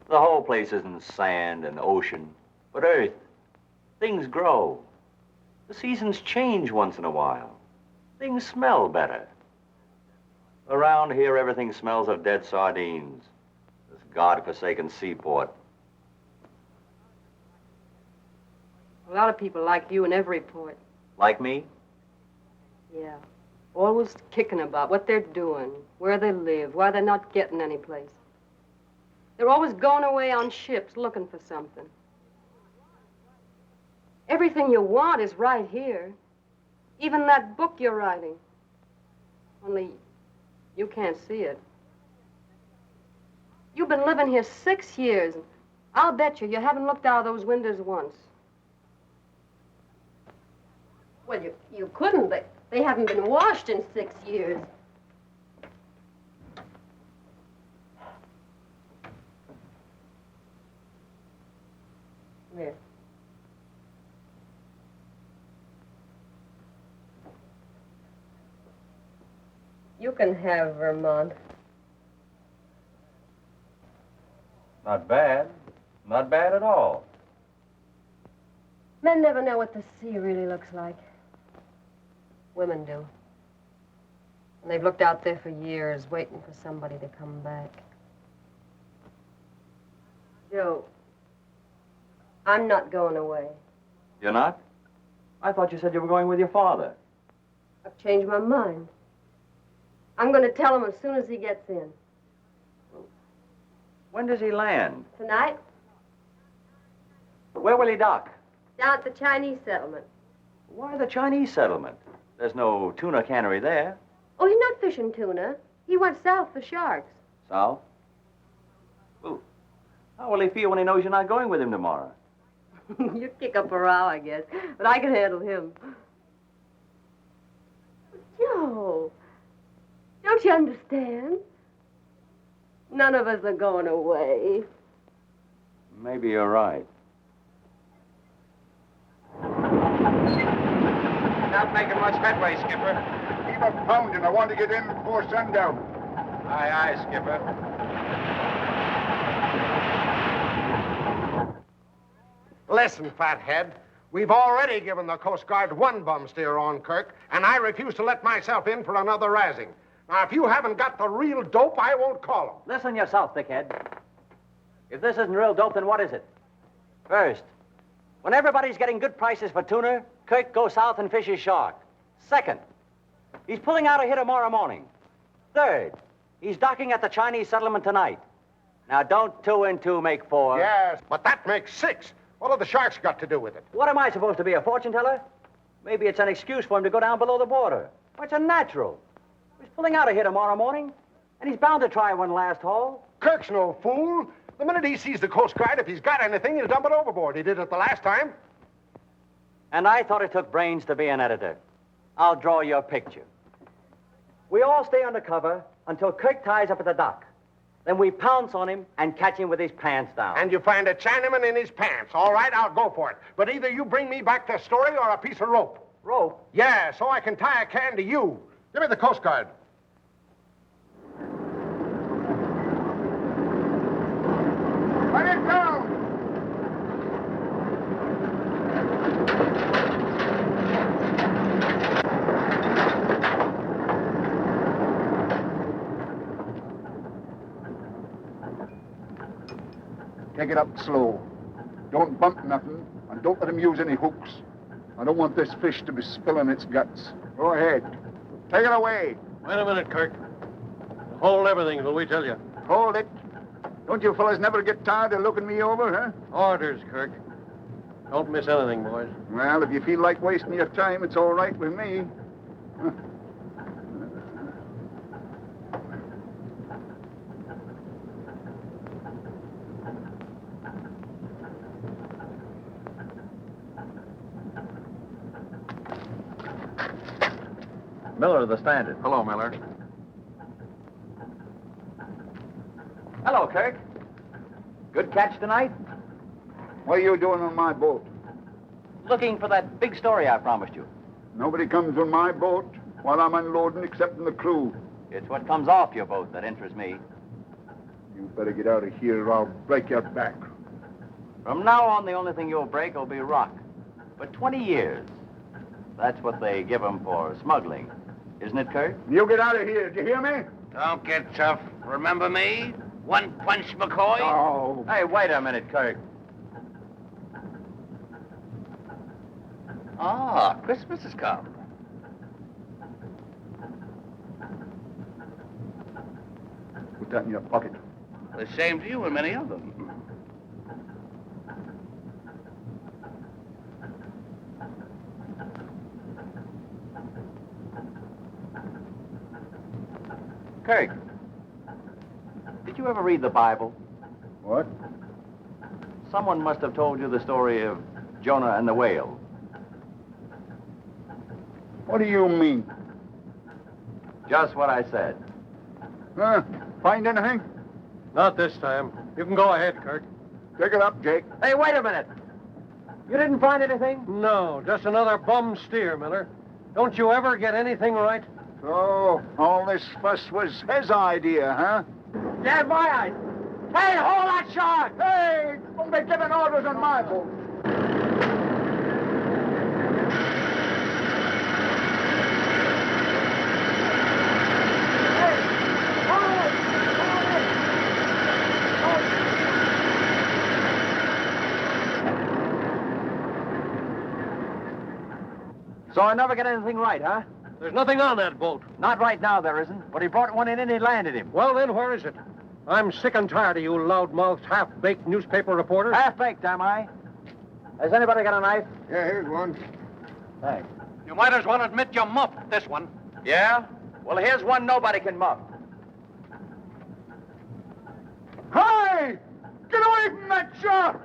S12: The whole place isn't sand and ocean, but earth. Things grow. The seasons change once in a while. Things smell better. Around here, everything smells of dead sardines. This God-forsaken seaport.
S6: A lot of people like you in every port.
S12: Like me?
S6: Yeah. Always kicking about what they're doing, where they live, why they're not getting any place. They're always going away on ships looking for something. Everything you want is right here. Even that book you're writing. Only you can't see it. You've been living here 6 years, and I'll bet you haven't looked out of those windows once. Well, you couldn't. They haven't been washed in 6 years. Come here. You can have Vermont.
S12: Not bad. Not bad at all.
S6: Men never know what the sea really looks like. Women do. And they've looked out there for years, waiting for somebody to come back. Joe, I'm not going away.
S12: You're not? I thought you said you were going with your father.
S6: I've changed my mind. I'm going to tell him as soon as he gets in.
S12: When does he land?
S6: Tonight,
S12: Where will he dock?
S6: down at the Chinese settlement.
S12: Why the Chinese settlement? There's no tuna cannery there.
S6: Oh, he's not fishing tuna. He went south for sharks.
S12: South? Well, how will he feel when he knows you're not going with him tomorrow?
S6: You kick up a row, I guess. But I can handle him. Joe, don't you understand? None of us are going away.
S12: Maybe you're right.
S7: Not making much headway, Skipper. Keep up pounding. I want to get in before sundown.
S10: Aye, aye, Skipper.
S2: Listen, fathead. We've already given the Coast Guard one bum steer on Kirk, and I refuse to let myself in for another razzing. Now, if you haven't got the real dope, I won't call them.
S12: Listen yourself, dickhead. If this isn't real dope, then what is it? First, when everybody's getting good prices for tuna, Kirk goes south and fishes shark. Second, he's pulling out of here tomorrow morning. Third, he's docking at the Chinese settlement tonight. Now, don't 2 and 2 make 4.
S2: Yes, but that makes 6. What have the sharks got to do with it?
S12: What am I supposed to be, a fortune teller? Maybe it's an excuse for him to go down below the border. Well, it's a natural. He's pulling out of here tomorrow morning, and he's bound to try one last haul.
S2: Kirk's no fool. The minute he sees the Coast Guard, if he's got anything, he'll dump it overboard. He did it the last time.
S12: And I thought it took brains to be an editor. I'll draw your picture. We all stay under cover until Kirk ties up at the dock. Then we pounce on him and catch him with his pants down.
S2: And you find a Chinaman in his pants. All right, I'll go for it. But either you bring me back the story or a piece of rope.
S12: Rope?
S2: Yeah, so I can tie a can to you. Give me the Coast Guard.
S7: Let it down! Take it up slow. Don't bump nothing, and don't let him use any hooks. I don't want this fish to be spilling its guts. Go ahead. Take it away.
S8: Wait a minute, Kirk. Hold everything till we tell you.
S7: Hold it. Don't you fellas never get tired of looking me over, huh?
S8: Orders, Kirk. Don't miss anything, boys.
S7: Well, if you feel like wasting your time, it's all right with me.
S12: Miller of the Standard.
S14: Hello, Miller.
S12: Hello, Kirk. Good catch tonight?
S7: What are you doing on my boat?
S12: Looking for that big story I promised you.
S7: Nobody comes on my boat while I'm unloading except the crew.
S12: It's what comes off your boat that interests me.
S7: You better get out of here or I'll break your back.
S12: From now on, the only thing you'll break will be rock. For 20 years. That's what they give 'em for smuggling. Isn't it, Kirk?
S7: You get out of here. Do you hear me?
S3: Don't get tough. Remember me? One punch McCoy?
S7: Oh.
S12: Hey, wait a minute, Kirk.
S3: Ah, Christmas has come.
S7: Put that in your pocket.
S3: The same to you and many of them.
S12: Kirk, did you ever read the Bible?
S7: What?
S12: Someone must have told you the story of Jonah and the whale.
S7: What do you mean?
S12: Just what I said.
S7: Find anything?
S14: Not this time. You can go ahead, Kirk.
S7: Take it up, Jake.
S12: Hey, wait a minute. You didn't find anything?
S14: No, just another bum steer, Miller. Don't you ever get anything right?
S7: So, all this fuss was his idea, huh?
S12: Yeah, my eyes. Hey, hold that shark!
S7: Hey, don't be giving orders on my boat.
S12: So I never get anything right, huh?
S14: There's nothing on that boat.
S12: Not right now, there isn't. But he brought one in and he landed him.
S14: Well, then, where is it? I'm sick and tired of you loud-mouthed, half-baked newspaper reporters.
S12: Half-baked, am I? Has anybody got a knife?
S2: Yeah, here's one.
S12: Thanks.
S14: You might as well admit you muffed this one.
S12: Yeah? Well, here's one nobody can muff.
S7: Hey! Get away from that shark!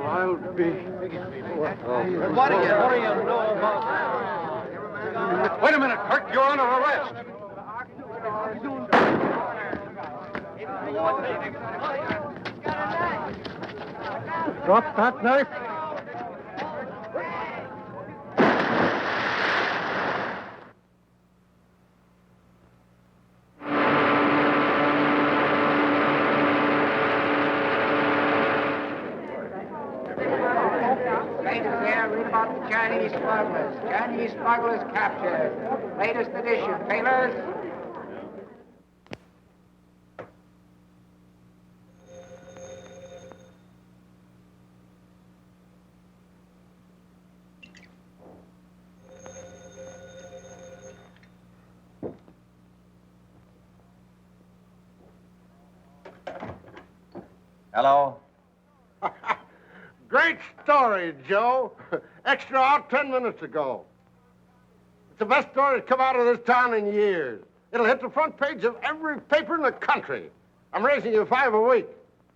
S14: I'll be...
S12: What do you know about that?
S14: Wait a minute, Kirk. You're under arrest. Drop that knife.
S15: Read about the Chinese smugglers. Chinese smugglers captured. Latest edition. Tailors.
S1: Hello?
S2: Great story, Joe. Extra out 10 minutes ago. It's the best story that's come out of this town in years. It'll hit the front page of every paper in the country. I'm raising you $5 a week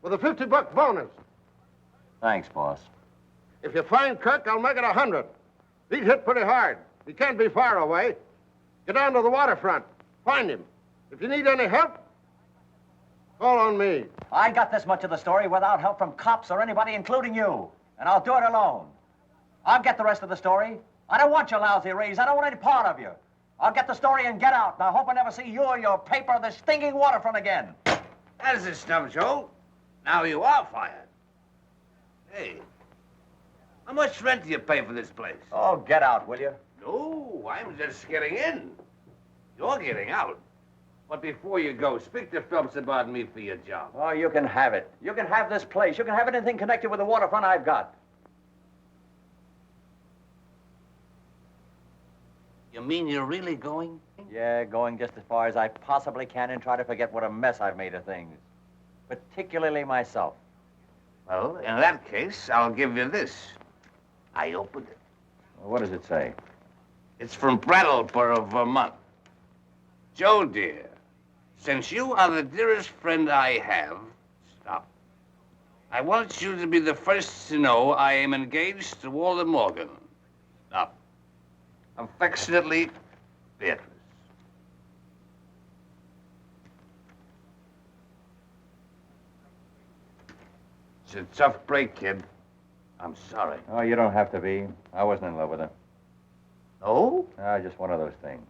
S2: with a $50 bonus.
S1: Thanks, boss.
S2: If you find Kirk, I'll make it 100. He's hit pretty hard. He can't be far away. Get down to the waterfront. Find him. If you need any help, call on me.
S1: I got this much of the story without help from cops or anybody, including you. And I'll do it alone. I'll get the rest of the story. I don't want your lousy raise. I don't want any part of you. I'll get the story and get out. And I hope I never see you or your paper or this stinking waterfront again.
S3: That's the stuff, Joe. Now you are fired. Hey, how much rent do you pay for this place?
S1: Oh, get out, will you?
S3: No, I'm just getting in. You're getting out. But before you go, speak to Phelps about me for your job.
S1: Oh, you can have it. You can have this place. You can have anything connected with the waterfront I've got.
S3: You mean you're really going?
S1: Yeah, going just as far as I possibly can and try to forget what a mess I've made of things. Particularly myself.
S3: Well, in that case, I'll give you this. I opened it.
S1: Well, what does it say?
S3: It's from Brattleboro, Vermont. Joe, dear, since you are the dearest friend I have, stop. I want you to be the first to know I am engaged to Walter Morgan. Stop. Affectionately, Beatrice. It's a tough break, kid. I'm sorry.
S1: Oh, you don't have to be. I wasn't in love with her.
S3: No?
S1: Just one of those things.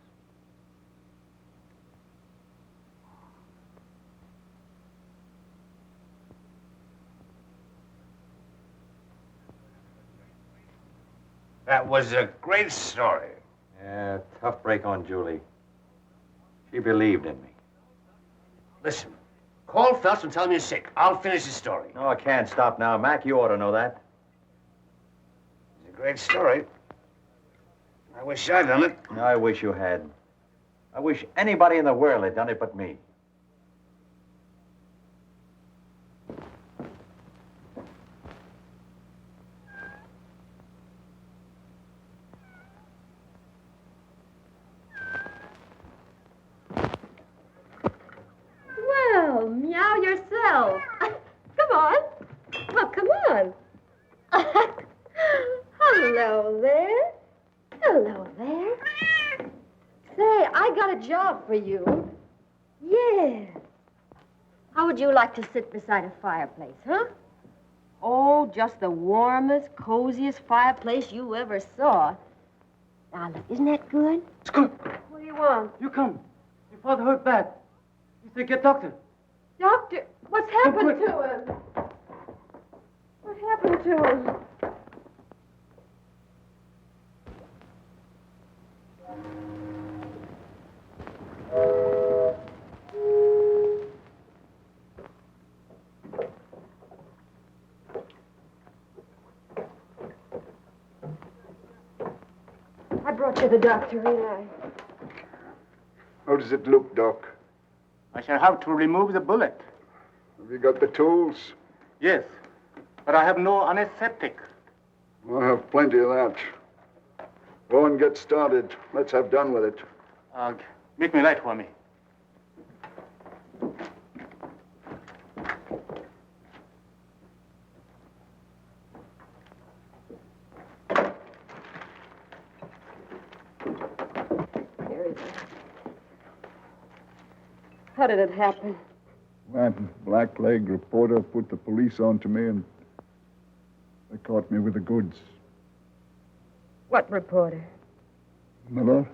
S3: That was a great story.
S1: Yeah, tough break on Julie. She believed in me.
S3: Listen, call Phelps and tell him you're sick. I'll finish the story.
S1: No, I can't stop now. Mac, you ought to know that.
S3: It's a great story. I wish I'd done it.
S1: I wish you had. I wish anybody in the world had done it but me.
S6: Well, meow yourself. Come on. Well, come on. Hello there. Hello there. Say, I got a job for you. Yeah. How would you like to sit beside a fireplace, huh? Oh, just the warmest, coziest fireplace you ever saw. Now, look, isn't that good?
S16: It's good.
S6: What do you want?
S16: You come. Your father hurt bad. You say get doctor.
S6: Doctor, what's happened to him? What happened to him? I brought you the doctor, Eli.
S7: How does it look, Doc?
S10: I shall have to remove the bullet.
S7: Have you got the tools?
S10: Yes, but I have no anesthetic.
S7: I have plenty of that. Go and get started. Let's have done with it.
S10: Make me light for me.
S6: Here he is. How did it happen?
S7: That blackleg reporter put the police on to me, and they caught me with the goods.
S6: What reporter?
S7: Miller?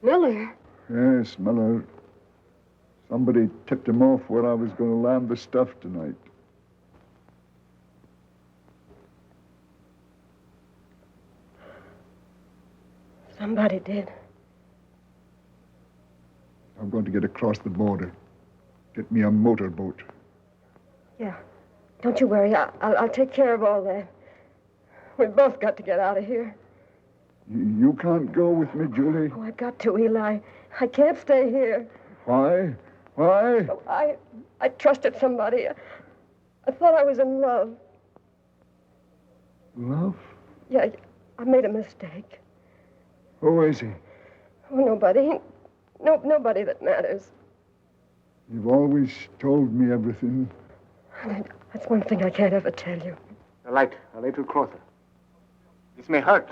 S6: Miller?
S7: Yes, Miller. Somebody tipped him off where I was going to land the stuff tonight.
S6: Somebody did.
S7: I'm going to get across the border. Get me a motorboat.
S6: Yeah. Don't you worry. I'll take care of all that. We've both got to get out of here.
S7: You can't go with me, Julie.
S6: Oh, I've got to, Eli. I can't stay here.
S7: Why? Why?
S6: Oh, I trusted somebody. I thought I was in love.
S7: Love?
S6: Yeah, I made a mistake.
S7: Who is he?
S6: Oh, nobody. Nobody that matters.
S7: You've always told me everything.
S6: That's one thing I can't ever tell you.
S10: A little closer. This may hurt,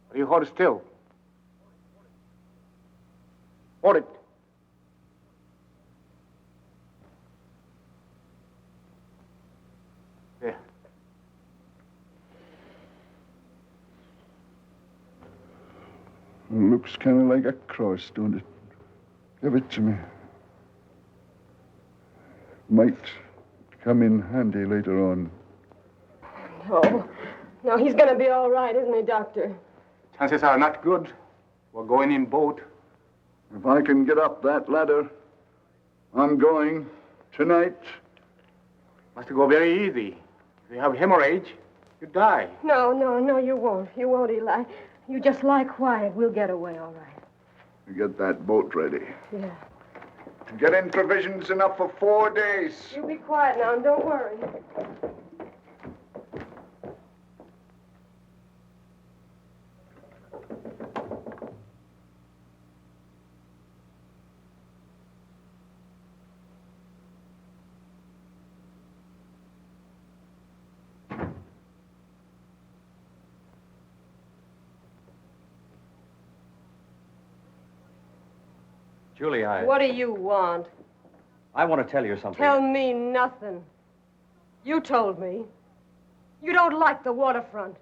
S10: but you hold it still. Hold it. There.
S7: It looks kind of like a cross, don't it? Give it to me. Might come in handy later on.
S6: No, he's going to be all right, isn't he, Doctor?
S10: Chances are not good. We're going in boat.
S7: If I can get up that ladder, I'm going tonight.
S10: Must go very easy. If you have hemorrhage, you die.
S6: No, you won't. You won't, Eli. You just lie quiet. We'll get away, all right.
S7: You get that boat ready.
S6: Yeah.
S7: Get in provisions enough for 4 days.
S6: You be quiet now and don't worry.
S12: Julie,
S6: What do you want?
S12: I want to tell you something.
S6: Tell me nothing. You told me. You don't like the waterfront.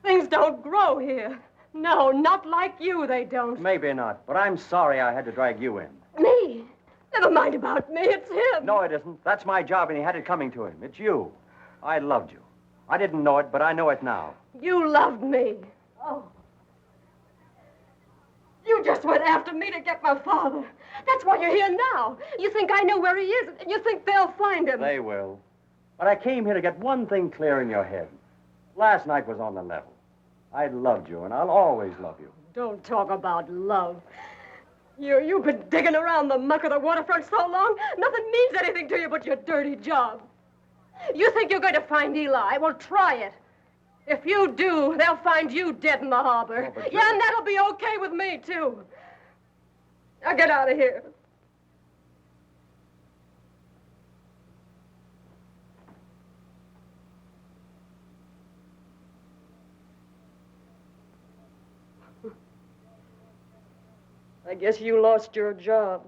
S6: Things don't grow here. No, not like you, they don't.
S12: Maybe not, but I'm sorry I had to drag you in.
S6: Me? Never mind about me. It's him.
S12: No, it isn't. That's my job, and he had it coming to him. It's you. I loved you. I didn't know it, but I know it now.
S6: You loved me. Oh. You just went after me to get my father. That's why you're here now. You think I know where he is, and you think they'll find him.
S12: They will. But I came here to get one thing clear in your head. Last night was on the level. I loved you, and I'll always love you.
S6: Don't talk about love. You've been digging around the muck of the waterfront so long, nothing means anything to you but your dirty job. You think you're going to find Eli? Well, try it. If you do, they'll find you dead in the harbor.
S12: Oh,
S6: yeah, and that'll be okay with me, too. Now get out of here. I guess you lost your job.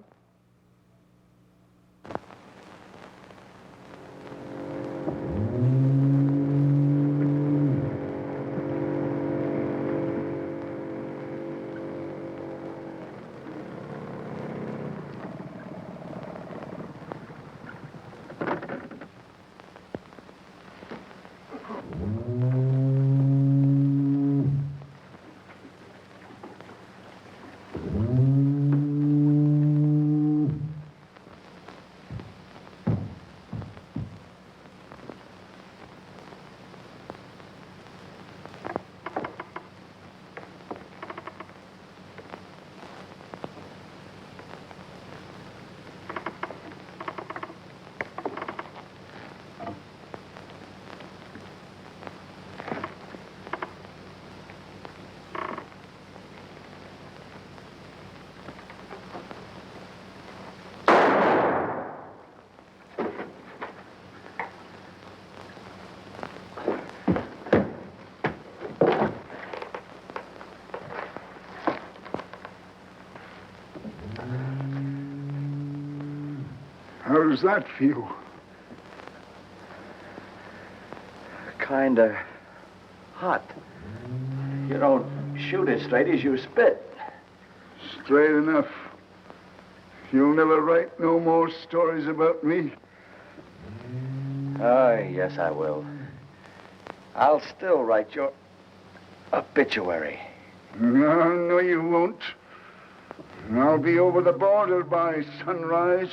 S7: How does that feel?
S12: Kinda hot. You don't shoot as straight as you spit.
S7: Straight enough. You'll never write no more stories about me.
S12: Oh, yes, I will. I'll still write your obituary.
S7: No, you won't. I'll be over the border by sunrise.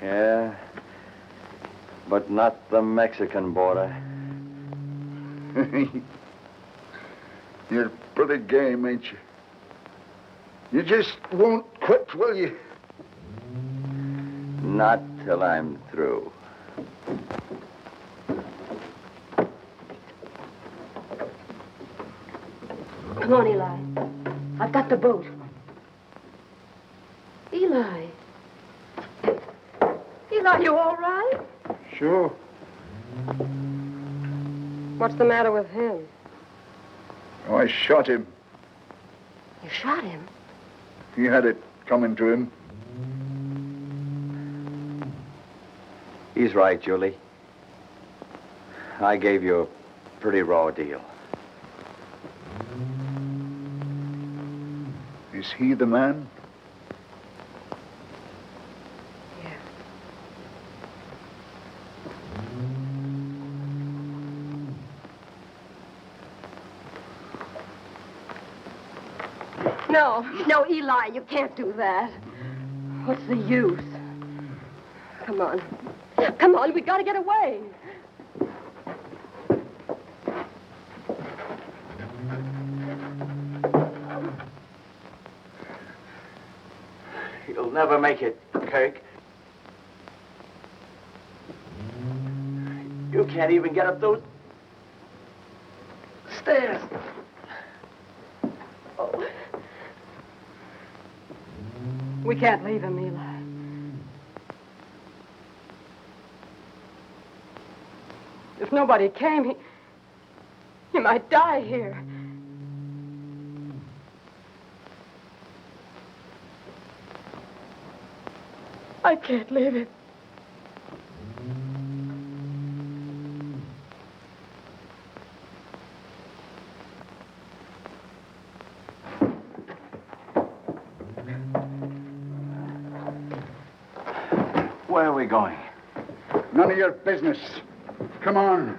S12: Yeah, but not the Mexican border.
S7: You're pretty game, ain't you? You just won't quit, will you?
S12: Not till I'm through.
S6: Come on, Eli. I've got the boat. Eli. Eli, you all right?
S7: Sure.
S6: What's the matter with him?
S7: Oh, I shot him.
S6: You shot him?
S7: He had it coming to him.
S12: He's right, Julie. I gave you a pretty raw deal.
S7: Is he the man?
S6: No, Eli, you can't do that. What's the use? Come on. Come on, we gotta get away.
S12: You'll never make it, Kirk. You can't even get up those stairs.
S6: Oh. We can't leave him, Eli. If nobody came, he might die here. I can't leave him.
S12: Where are we going?
S7: None of your business. Come on.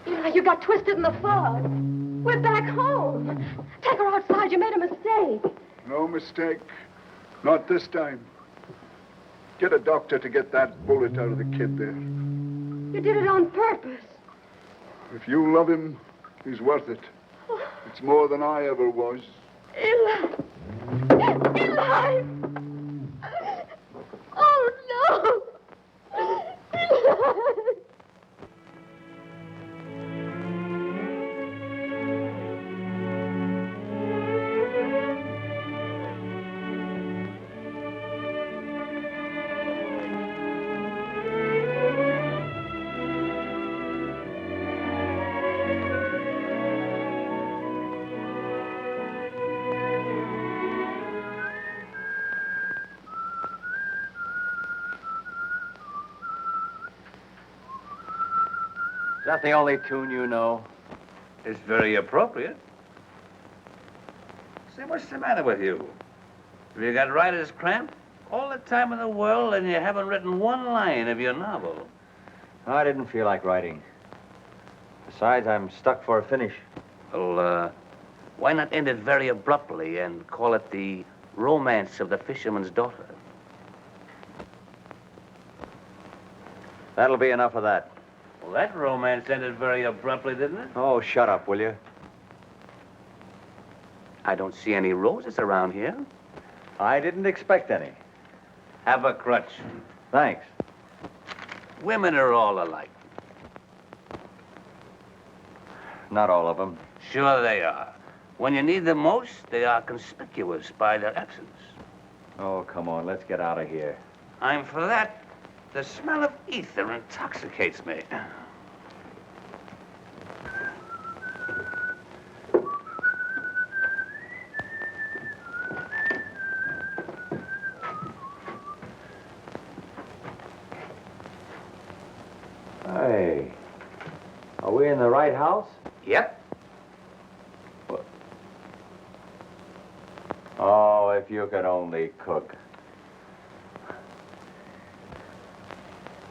S6: Eli, you got twisted in the fog. We're back home. Take her outside. You made a mistake.
S7: No mistake. Not this time. Get a doctor to get that bullet out of the kid there.
S6: You did it on purpose.
S7: If you love him, he's worth it. It's more than I ever was.
S6: Eli! Eli! Oh, no! Eli!
S12: Is that the only tune you know?
S3: It's very appropriate. Say, what's the matter with you? Have you got writer's cramp? All the time in the world and you haven't written one line of your novel.
S12: I didn't feel like writing. Besides, I'm stuck for a finish.
S3: Well, why not end it very abruptly and call it The Romance of the Fisherman's Daughter?
S12: That'll be enough of that.
S3: Well, that romance ended very abruptly, didn't it?
S12: Oh, shut up, will you?
S3: I don't see any roses around here.
S12: I didn't expect any.
S3: Have a crutch.
S12: Thanks.
S3: Women are all alike.
S12: Not all of them.
S3: Sure they are. When you need them most, they are conspicuous by their absence.
S12: Oh, come on, let's get out of here.
S3: I'm for that. The smell of ether intoxicates me.
S12: Hey, are we in the right house?
S3: Yep.
S12: Oh, if you could only cook.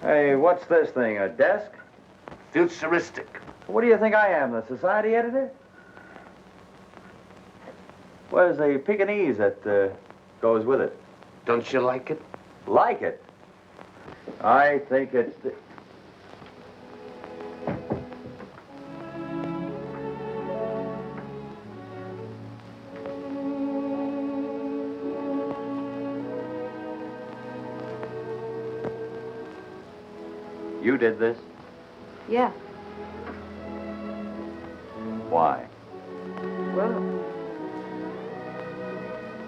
S12: Hey, what's this thing, a desk?
S3: Futuristic.
S12: What do you think I am, the society editor? Where's the Pekingese that goes with it?
S3: Don't you like it?
S12: Like it? I think it's... You did this?
S6: Yeah.
S12: Why?
S6: Well,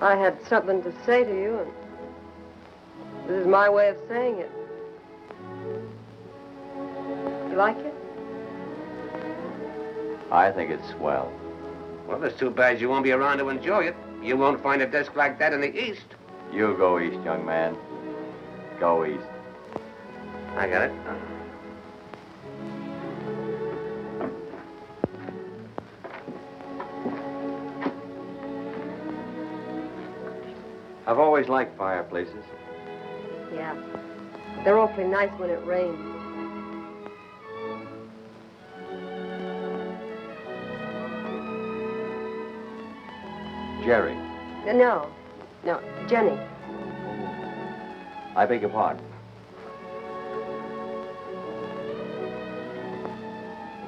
S6: I had something to say to you, and this is my way of saying it. You like it?
S12: I think it's swell.
S3: Well, it's too bad you won't be around to enjoy it. You won't find a desk like that in the East.
S12: You go east, young man. Go east.
S3: I got it.
S12: I've always liked fireplaces.
S6: Yeah. They're awfully nice when it rains.
S12: Jerry.
S6: No, Jenny.
S12: I beg your pardon.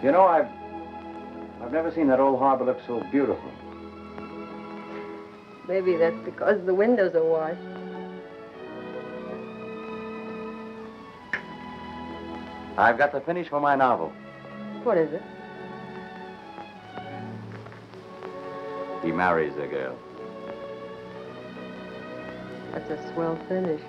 S12: You know, I've never seen that old harbor look so beautiful.
S6: Maybe that's because the windows are washed.
S12: I've got the finish for my novel.
S6: What is it?
S12: He marries a girl.
S6: That's a swell finish.